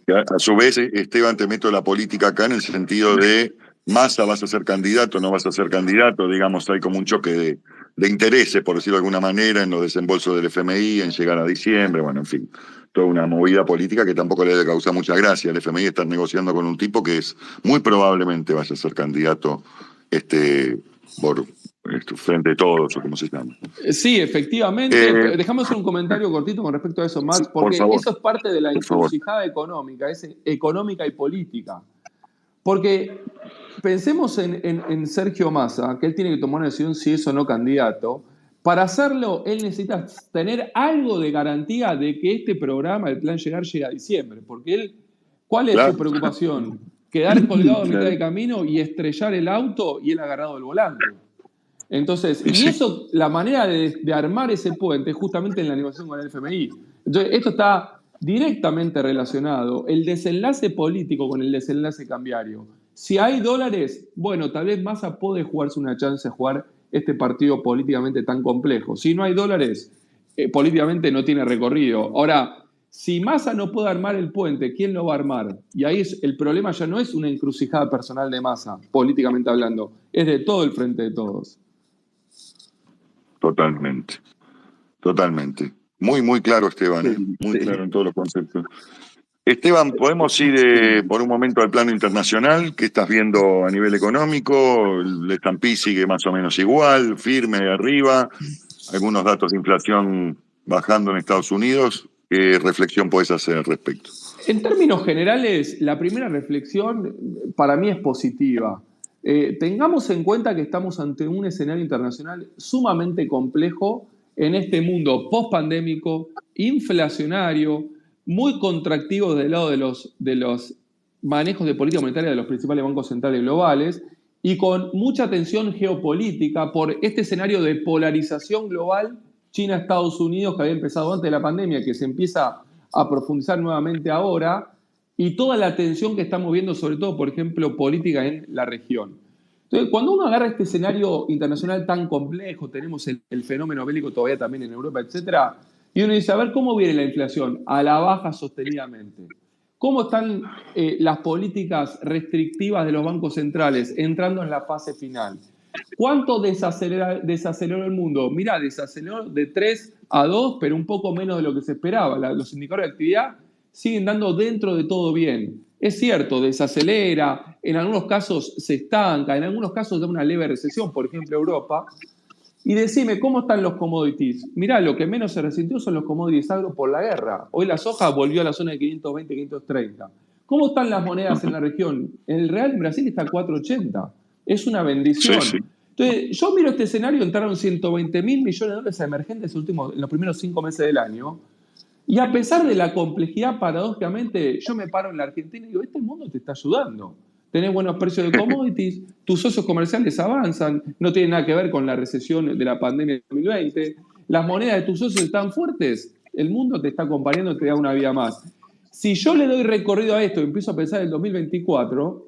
A su vez, Esteban, te meto la política acá en el sentido de Massa, vas a ser candidato, no vas a ser candidato, digamos, hay como un choque de intereses, por decirlo de alguna manera, en los desembolsos del FMI, en llegar a diciembre, bueno, en fin, toda una movida política que tampoco le debe causar mucha gracia. El FMI está negociando con un tipo que es muy probablemente vaya a ser candidato por frente de todos, o como se llama. Sí, efectivamente. Déjame hacer un comentario cortito con respecto a eso, Max, porque eso es parte de la encrucijada económica, es económica y política. Porque pensemos en Sergio Massa, que él tiene que tomar una decisión si es o no candidato. Para hacerlo, él necesita tener algo de garantía de que este programa, el plan Llegar, llega a diciembre. Porque él, ¿cuál es su preocupación? Quedar colgado a mitad de camino y estrellar el auto y él agarrado del volante. Entonces, y eso, la manera de armar ese puente es justamente en la negociación con el FMI. Entonces, esto está directamente relacionado, el desenlace político con el desenlace cambiario. Si hay dólares, bueno, tal vez Massa puede jugarse una chance de jugar este partido políticamente tan complejo. Si no hay dólares, políticamente no tiene recorrido. Ahora, Si Massa no puede armar el puente, ¿quién lo va a armar? Y ahí el problema ya no es una encrucijada personal de Massa, políticamente hablando, es de todo el frente de todos. Totalmente, totalmente. Muy, muy claro, Esteban, muy Sí. claro en todos los conceptos. Esteban, ¿podemos ir por un momento al plano internacional? ¿Qué estás viendo a nivel económico? El S&P sigue más o menos igual, firme arriba. Algunos datos de inflación bajando en Estados Unidos. ¿Qué reflexión puedes hacer al respecto? En términos generales, la primera reflexión para mí es positiva. Tengamos en cuenta que estamos ante un escenario internacional sumamente complejo en este mundo post-pandémico, inflacionario, muy contractivo del lado de los manejos de política monetaria de los principales bancos centrales globales y con mucha tensión geopolítica por este escenario de polarización global China-Estados Unidos que había empezado antes de la pandemia, que se empieza a profundizar nuevamente ahora, y toda la tensión que estamos viendo, sobre todo, por ejemplo, política en la región. Entonces, cuando uno agarra este escenario internacional tan complejo, tenemos el fenómeno bélico todavía también en Europa, etcétera, y uno dice, a ver, ¿cómo viene la inflación? A la baja sostenidamente. ¿Cómo están las políticas restrictivas de los bancos centrales entrando en la fase final? ¿Cuánto desaceleró el mundo? Mirá, desaceleró de 3 a 2, pero un poco menos de lo que se esperaba. Los indicadores de actividad siguen dando dentro de todo bien. Es cierto, desacelera, en algunos casos se estanca, en algunos casos da una leve recesión, por ejemplo Europa. Y decime, ¿cómo están los commodities? Mirá, lo que menos se resintió son los commodities agro por la guerra. Hoy la soja volvió a la zona de 520, 530. ¿Cómo están las monedas en la región? El real en Brasil está a 480. Es una bendición. Sí, sí. Entonces, yo miro este escenario, entraron 120 mil millones de dólares emergentes en los primeros 5 meses del año. Y a pesar de la complejidad, paradójicamente, yo me paro en la Argentina y digo, este mundo te está ayudando. Tenés buenos precios de commodities, tus socios comerciales avanzan, no tiene nada que ver con la recesión de la pandemia de 2020. Las monedas de tus socios están fuertes, el mundo te está acompañando, te da una vida más. Si yo le doy recorrido a esto y empiezo a pensar en el 2024,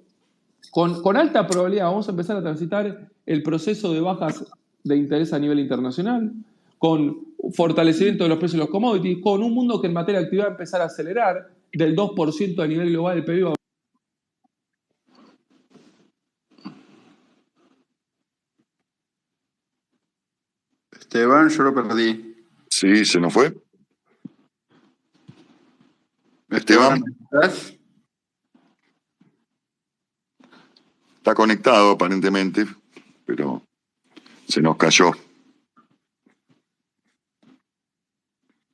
con alta probabilidad vamos a empezar a transitar el proceso de bajas de interés a nivel internacional, con fortalecimiento de los precios de los commodities, con un mundo que en materia de actividad va a empezar a acelerar del 2% a nivel global del PIB. Esteban, yo lo perdí. Sí, se nos fue. Esteban, ¿estás? está conectado aparentemente, pero se nos cayó.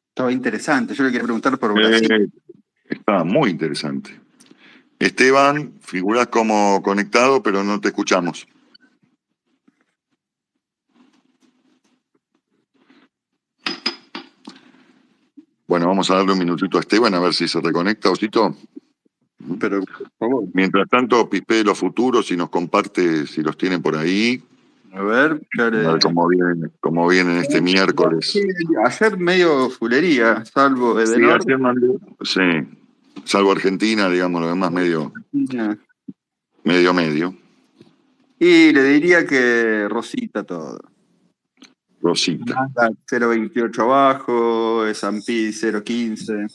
Estaba interesante. Yo le quería preguntar por Brasil. Está muy interesante. Esteban, figuras como conectado, pero no te escuchamos. Bueno, vamos a darle un minutito a Esteban a ver si se reconecta, Osito. Pero, por favor. Mientras tanto, pispee los futuros y nos comparte si los tienen por ahí. A ver, A ver cómo vienen este miércoles. Sí, ayer medio fulería, salvo Sí, Edenor. ayer mandé, sí, salvo Argentina, digamos, lo demás medio. Y le diría que Rosita todo. Rosita. 0.28 abajo, S&P 0.15.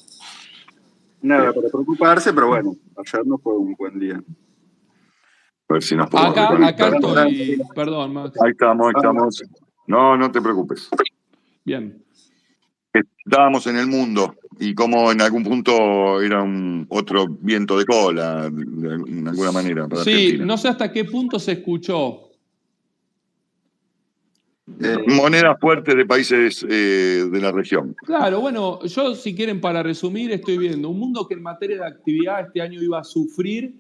Nada para preocuparse, pero bueno, ayer no fue un buen día. A ver si nos podemos Acá estoy, perdón, Max. Ahí estamos. No te preocupes. Bien. Estábamos en el mundo y como en algún punto era otro viento de cola, de alguna manera. Para sí, Argentina. No sé hasta qué punto se escuchó. Monedas fuertes de países de la región. Claro, bueno, yo si quieren para resumir estoy viendo un mundo que en materia de actividad este año iba a sufrir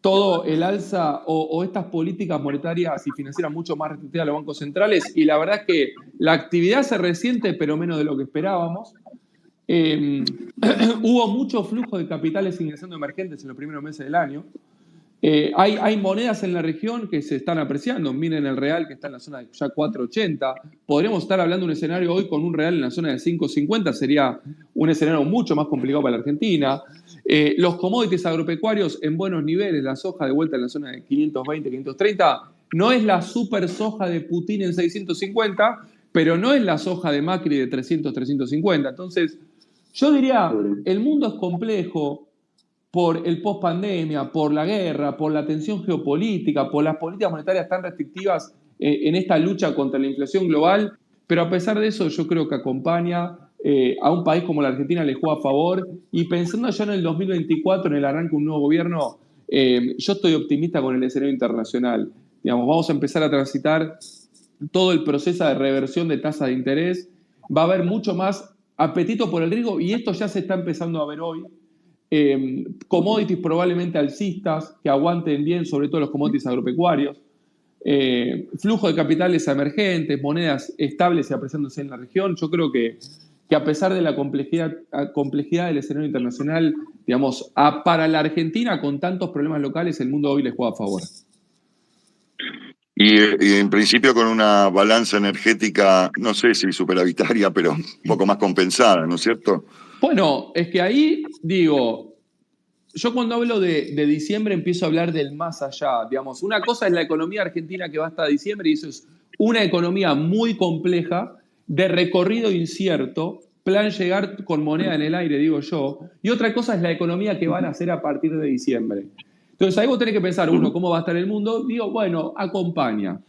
todo el alza o estas políticas monetarias y financieras mucho más restrictivas de los bancos centrales y la verdad es que la actividad se resiente pero menos de lo que esperábamos. Hubo mucho flujo de capitales ingresando emergentes en los primeros meses del año. Hay monedas en la región que se están apreciando. Miren el real que está en la zona de ya 4.80. Podríamos estar hablando de un escenario hoy con un real en la zona de 5.50. Sería un escenario mucho más complicado para la Argentina. Los commodities agropecuarios en buenos niveles. La soja de vuelta en la zona de 520, 530. No es la super soja de Putin en 650, pero no es la soja de Macri de 300, 350. Entonces, Yo diría, el mundo es complejo por el post-pandemia, por la guerra, por la tensión geopolítica, por las políticas monetarias tan restrictivas en esta lucha contra la inflación global, pero a pesar de eso yo creo que acompaña a un país como la Argentina, le juega a favor, y pensando ya en el 2024, en el arranque de un nuevo gobierno, yo estoy optimista con el escenario internacional. Digamos, vamos a empezar a transitar todo el proceso de reversión de tasas de interés, va a haber mucho más apetito por el riesgo, y esto ya se está empezando a ver hoy. Commodities probablemente alcistas, que aguanten bien, sobre todo los commodities agropecuarios. Flujo de capitales emergentes, monedas estables y apreciándose en la región. Yo creo que a pesar de la complejidad del escenario internacional, digamos, para la Argentina, con tantos problemas locales, el mundo hoy les juega a favor. Y en principio con una balanza energética, no sé si superavitaria, pero un poco más compensada, ¿no es cierto? Bueno, es que ahí, digo, yo cuando hablo de diciembre empiezo a hablar del más allá. Digamos, una cosa es la economía argentina que va hasta diciembre, y eso es una economía muy compleja, de recorrido incierto, plan llegar con moneda en el aire, digo yo, y otra cosa es la economía que van a hacer a partir de diciembre. Entonces ahí vos tenés que pensar, uno, ¿cómo va a estar el mundo? Digo, bueno, acompaña.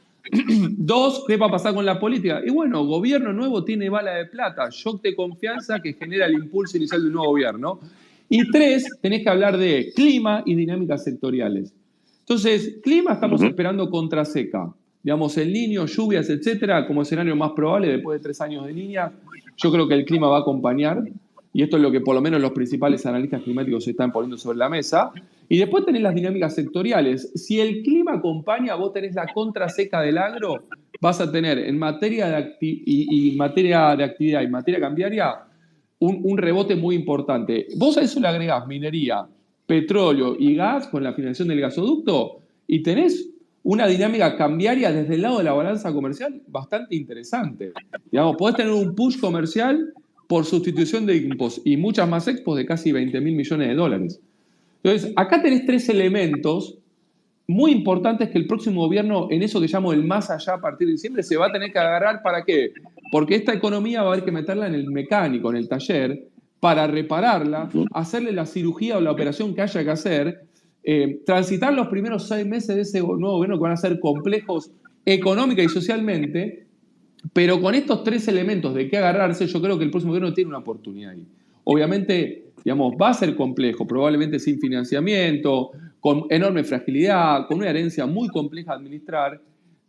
Dos, ¿qué va a pasar con la política? Y bueno, gobierno nuevo tiene bala de plata, shock de confianza que genera el impulso inicial de un nuevo gobierno. Y tres, tenés que hablar de clima y dinámicas sectoriales. Entonces, clima estamos esperando contra seca. Digamos, El Niño, lluvias, etcétera, como escenario más probable después de 3 años de Niña. Yo creo que el clima va a acompañar, y esto es lo que por lo menos los principales analistas climáticos se están poniendo sobre la mesa. Y después tenés las dinámicas sectoriales. Si el clima acompaña, vos tenés la contraseca del agro, vas a tener en materia de materia de actividad y materia cambiaria un rebote muy importante. Vos a eso le agregás minería, petróleo y gas con la financiación del gasoducto, y tenés una dinámica cambiaria desde el lado de la balanza comercial bastante interesante. Digamos, podés tener un push comercial por sustitución de impos y muchas más expos de casi 20.000 millones de dólares. Entonces, acá tenés 3 elementos muy importantes que el próximo gobierno, en eso que llamo el más allá a partir de diciembre, se va a tener que agarrar. ¿Para qué? Porque esta economía va a haber que meterla en el mecánico, en el taller, para repararla, hacerle la cirugía o la operación que haya que hacer, transitar los primeros 6 meses de ese nuevo gobierno que van a ser complejos económica y socialmente, pero con estos 3 elementos de qué agarrarse, yo creo que el próximo gobierno tiene una oportunidad ahí. Obviamente, digamos, va a ser complejo, probablemente sin financiamiento, con enorme fragilidad, con una herencia muy compleja de administrar,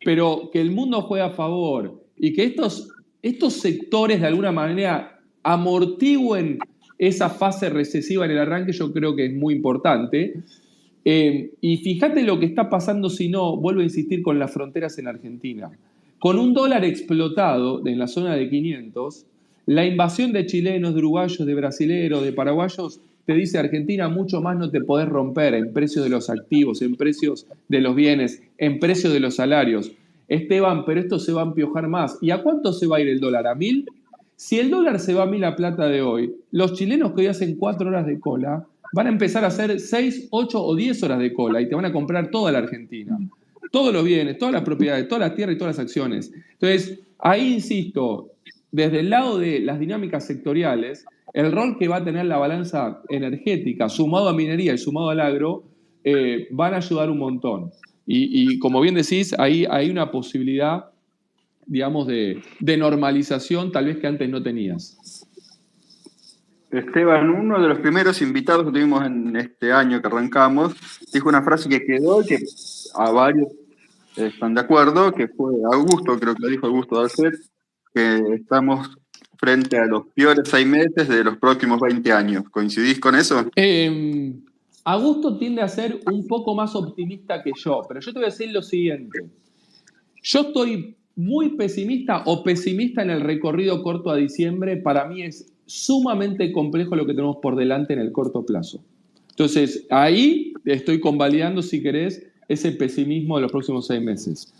pero que el mundo juegue a favor y que estos sectores de alguna manera amortigüen esa fase recesiva en el arranque, yo creo que es muy importante. Y fíjate lo que está pasando, si no, vuelvo a insistir, con las fronteras en Argentina. Con un dólar explotado en la zona de 500, la invasión de chilenos, de uruguayos, de brasileros, de paraguayos, te dice Argentina, mucho más no te podés romper en precios de los activos, en precios de los bienes, en precios de los salarios. Esteban, pero esto se va a empiojar más. ¿Y a cuánto se va a ir el dólar? ¿A 1.000? Si el dólar se va a 1.000 a plata de hoy, los chilenos que hoy hacen 4 horas de cola van a empezar a hacer 6, 8 o 10 horas de cola y te van a comprar toda la Argentina. Todos los bienes, todas las propiedades, todas las tierras y todas las acciones. Entonces, ahí insisto, desde el lado de las dinámicas sectoriales, el rol que va a tener la balanza energética, sumado a minería y sumado al agro, van a ayudar un montón. Y como bien decís, ahí hay una posibilidad, digamos, de normalización tal vez que antes no tenías. Esteban, uno de los primeros invitados que tuvimos en este año que arrancamos, dijo una frase que quedó, que a varios están de acuerdo, que fue Augusto, creo que lo dijo Augusto Dalcet, que estamos frente a los peores 6 meses de los próximos 20 años. ¿Coincidís con eso? Augusto tiende a ser un poco más optimista que yo, pero yo te voy a decir lo siguiente. Yo estoy muy pesimista o pesimista en el recorrido corto a diciembre. Para mí es sumamente complejo lo que tenemos por delante en el corto plazo. Entonces, ahí estoy convalidando, si querés, ese pesimismo de los próximos 6 meses.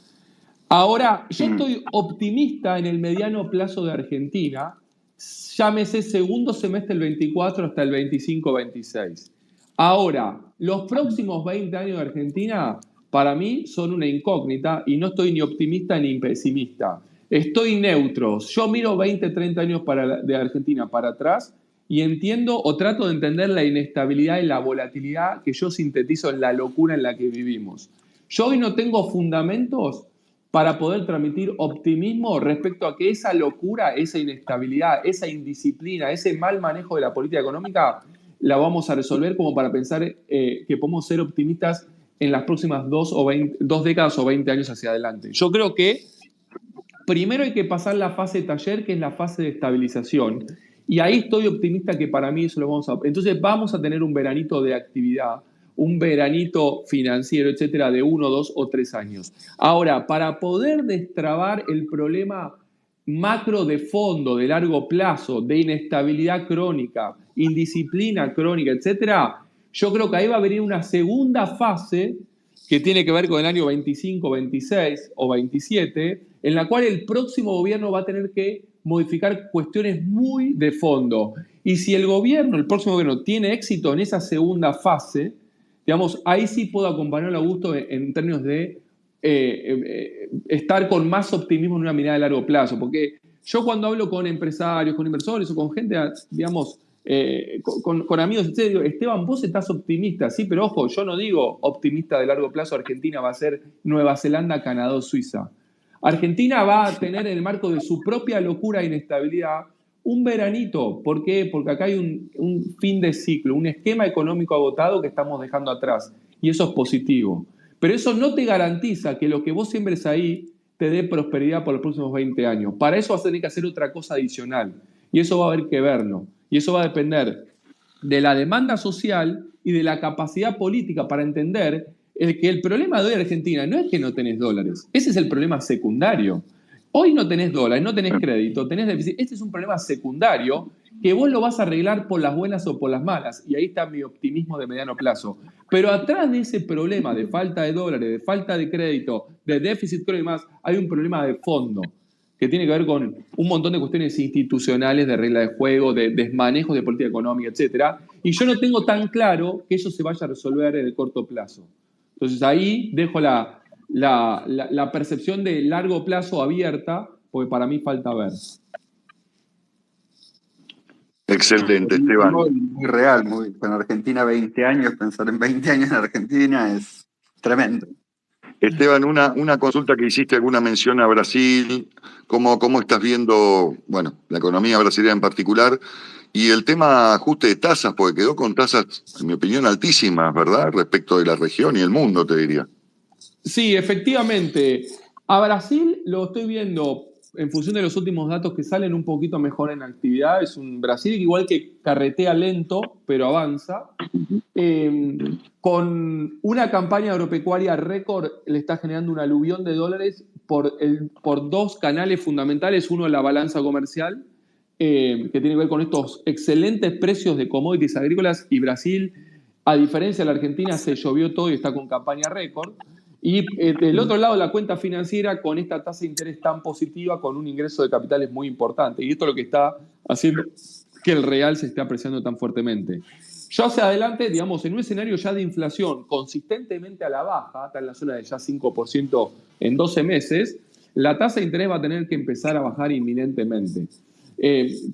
Ahora, yo estoy optimista en el mediano plazo de Argentina, llámese segundo semestre del 24 hasta el 25-26. Ahora, los próximos 20 años de Argentina, para mí, son una incógnita y no estoy ni optimista ni pesimista. Estoy neutro. Yo miro 20, 30 años de Argentina para atrás y entiendo o trato de entender la inestabilidad y la volatilidad que yo sintetizo en la locura en la que vivimos. Yo hoy no tengo fundamentos para poder transmitir optimismo respecto a que esa locura, esa inestabilidad, esa indisciplina, ese mal manejo de la política económica la vamos a resolver como para pensar que podemos ser optimistas en las próximas 2 décadas o 20 años hacia adelante. Yo creo que primero hay que pasar la fase de taller, que es la fase de estabilización. Y ahí estoy optimista que para mí eso lo vamos a... Entonces vamos a tener un veranito de actividad, un veranito financiero, etcétera, de 1, 2 o 3 años. Ahora, para poder destrabar el problema macro de fondo, de largo plazo, de inestabilidad crónica, indisciplina crónica, etcétera, yo creo que ahí va a venir una segunda fase que tiene que ver con el año 25, 26 o 27, en la cual el próximo gobierno va a tener que modificar cuestiones muy de fondo. Y si el próximo gobierno, tiene éxito en esa segunda fase, digamos, ahí sí puedo acompañarlo a Augusto en términos de estar con más optimismo en una mirada de largo plazo. Porque yo cuando hablo con empresarios, con inversores o con gente, digamos, con amigos, etc., digo, Esteban, vos estás optimista, sí, pero ojo, yo no digo optimista de largo plazo, Argentina va a ser Nueva Zelanda, Canadá o Suiza. Argentina va a tener en el marco de su propia locura e inestabilidad un veranito. ¿Por qué? Porque acá hay un fin de ciclo, un esquema económico agotado que estamos dejando atrás. Y eso es positivo. Pero eso no te garantiza que lo que vos siembres ahí te dé prosperidad por los próximos 20 años. Para eso vas a tener que hacer otra cosa adicional. Y eso va a haber que verlo. Y eso va a depender de la demanda social y de la capacidad política para entender que el problema de hoy en Argentina no es que no tenés dólares. Ese es el problema secundario. Hoy no tenés dólares, no tenés crédito, tenés déficit. Este es un problema secundario que vos lo vas a arreglar por las buenas o por las malas. Y ahí está mi optimismo de mediano plazo. Pero atrás de ese problema de falta de dólares, de falta de crédito, de déficit crónico y más, hay un problema de fondo que tiene que ver con un montón de cuestiones institucionales, de regla de juego, de desmanejos de política económica, etc. Y yo no tengo tan claro que eso se vaya a resolver en el corto plazo. Entonces ahí dejo la percepción de largo plazo abierta, porque para mí falta ver. Excelente, Esteban. Muy real, con Argentina 20 años, pensar en 20 años en Argentina es tremendo. Esteban, una consulta que hiciste, alguna mención a Brasil, ¿cómo estás viendo, bueno, la economía brasileña en particular, y el tema ajuste de tasas, porque quedó con tasas, en mi opinión, altísimas, ¿verdad?, respecto de la región y el mundo, te diría. Sí, efectivamente. A Brasil lo estoy viendo en función de los últimos datos que salen un poquito mejor en actividad. Es un Brasil igual que carretea lento, pero avanza. Con una campaña agropecuaria récord le está generando un aluvión de dólares por 2 canales fundamentales. Uno, la balanza comercial, que tiene que ver con estos excelentes precios de commodities agrícolas, y Brasil, a diferencia de la Argentina, se llovió todo y está con campaña récord. Y del otro lado, la cuenta financiera con esta tasa de interés tan positiva, con un ingreso de capitales muy importante. Y esto es lo que está haciendo que el real se esté apreciando tan fuertemente. Yo hacia adelante, digamos, en un escenario ya de inflación consistentemente a la baja, está en la zona de ya 5% en 12 meses, la tasa de interés va a tener que empezar a bajar inminentemente.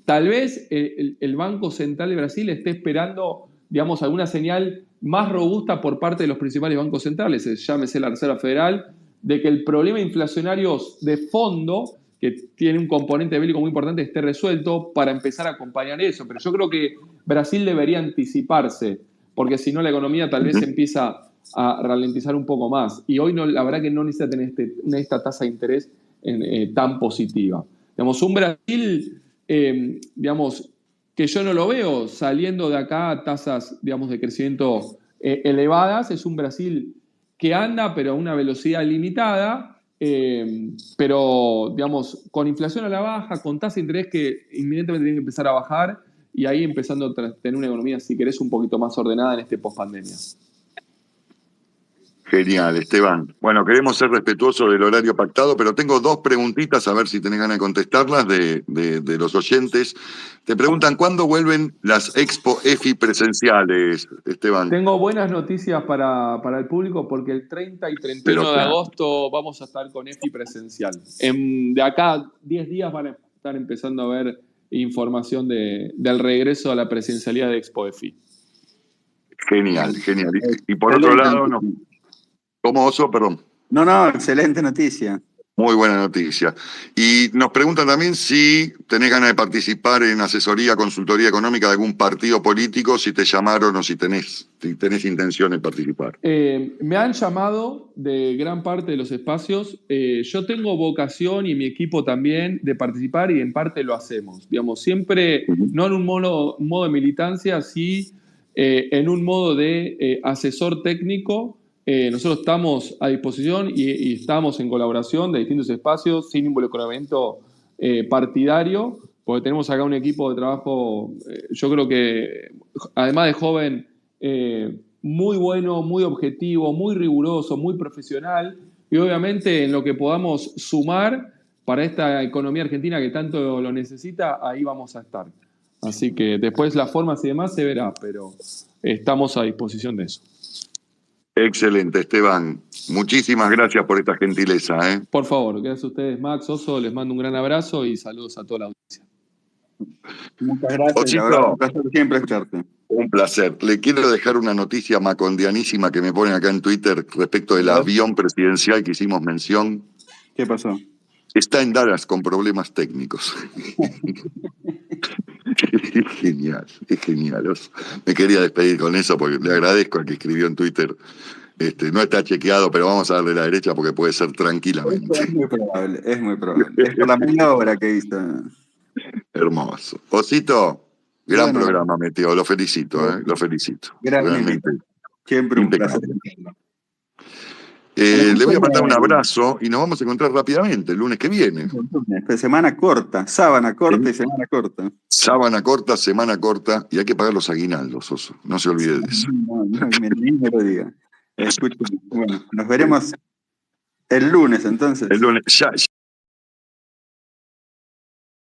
Tal vez el Banco Central de Brasil esté esperando, digamos, alguna señal más robusta por parte de los principales bancos centrales, llámese la Reserva Federal, de que el problema inflacionario de fondo, que tiene un componente bélico muy importante, esté resuelto para empezar a acompañar eso. Pero yo creo que Brasil debería anticiparse, porque si no la economía tal vez empieza a ralentizar un poco más. Y hoy la verdad que no necesita tener esta tasa de interés tan positiva. Digamos, un Brasil, digamos, que yo no lo veo saliendo de acá a tasas, digamos, de crecimiento elevadas. Es un Brasil que anda, pero a una velocidad limitada, pero, digamos, con inflación a la baja, con tasa de interés que inmediatamente tiene que empezar a bajar, y ahí empezando a tener una economía, si querés, un poquito más ordenada en este post-pandemia. Genial, Esteban. Bueno, queremos ser respetuosos del horario pactado, pero tengo 2 preguntitas, a ver si tenés ganas de contestarlas, de los oyentes. Te preguntan, ¿cuándo vuelven las Expo EFI presenciales, Esteban? Tengo buenas noticias para el público, porque el 30 y 31 de agosto vamos a estar con EFI presencial. De acá a 10 días van a estar empezando a ver información del regreso a la presencialidad de Expo-EFI. Genial, genial. Y por otro lado, no. ¿Cómo, Oso? Perdón. No, excelente noticia. Muy buena noticia. Y nos preguntan también si tenés ganas de participar en asesoría, consultoría económica de algún partido político, si te llamaron o si tenés intención de participar. Me han llamado de gran parte de los espacios. Yo tengo vocación y mi equipo también de participar y en parte lo hacemos. Digamos, siempre, no en un modo de militancia, sí en un modo de asesor técnico. Nosotros estamos a disposición y estamos en colaboración de distintos espacios sin involucramiento partidario, porque tenemos acá un equipo de trabajo, yo creo que además de joven, muy bueno, muy objetivo, muy riguroso, muy profesional, y obviamente en lo que podamos sumar para esta economía argentina que tanto lo necesita, ahí vamos a estar. Así que después las formas y demás se verá, pero estamos a disposición de eso. Excelente, Esteban. Muchísimas gracias por esta gentileza, ¿eh? Por favor, gracias a ustedes, Max, Oso. Les mando un gran abrazo y saludos a toda la audiencia. Muchas gracias. Osito, Un placer siempre escucharte. un placer. Le quiero dejar una noticia macondianísima que me ponen acá en Twitter respecto del avión presidencial que hicimos mención. ¿Qué pasó? Está en Dallas con problemas técnicos. Es genial. Me quería despedir con eso porque le agradezco al que escribió en Twitter. No está chequeado, pero vamos a darle la derecha porque puede ser tranquilamente. Es muy probable. Es por la maniobra que hizo. Hermoso. Osito, gran programa, Meteo. Lo felicito, lo felicito. Realmente. Siempre un placer. Le voy a mandar un abrazo y nos vamos a encontrar rápidamente el lunes que viene. Semana corta, sábana corta y semana corta. Sábana corta, semana corta, y hay que pagar los aguinaldos, Oso. No se olvide de eso. No, ni me lo diga. Escuchen, bueno, nos veremos el lunes entonces. El lunes.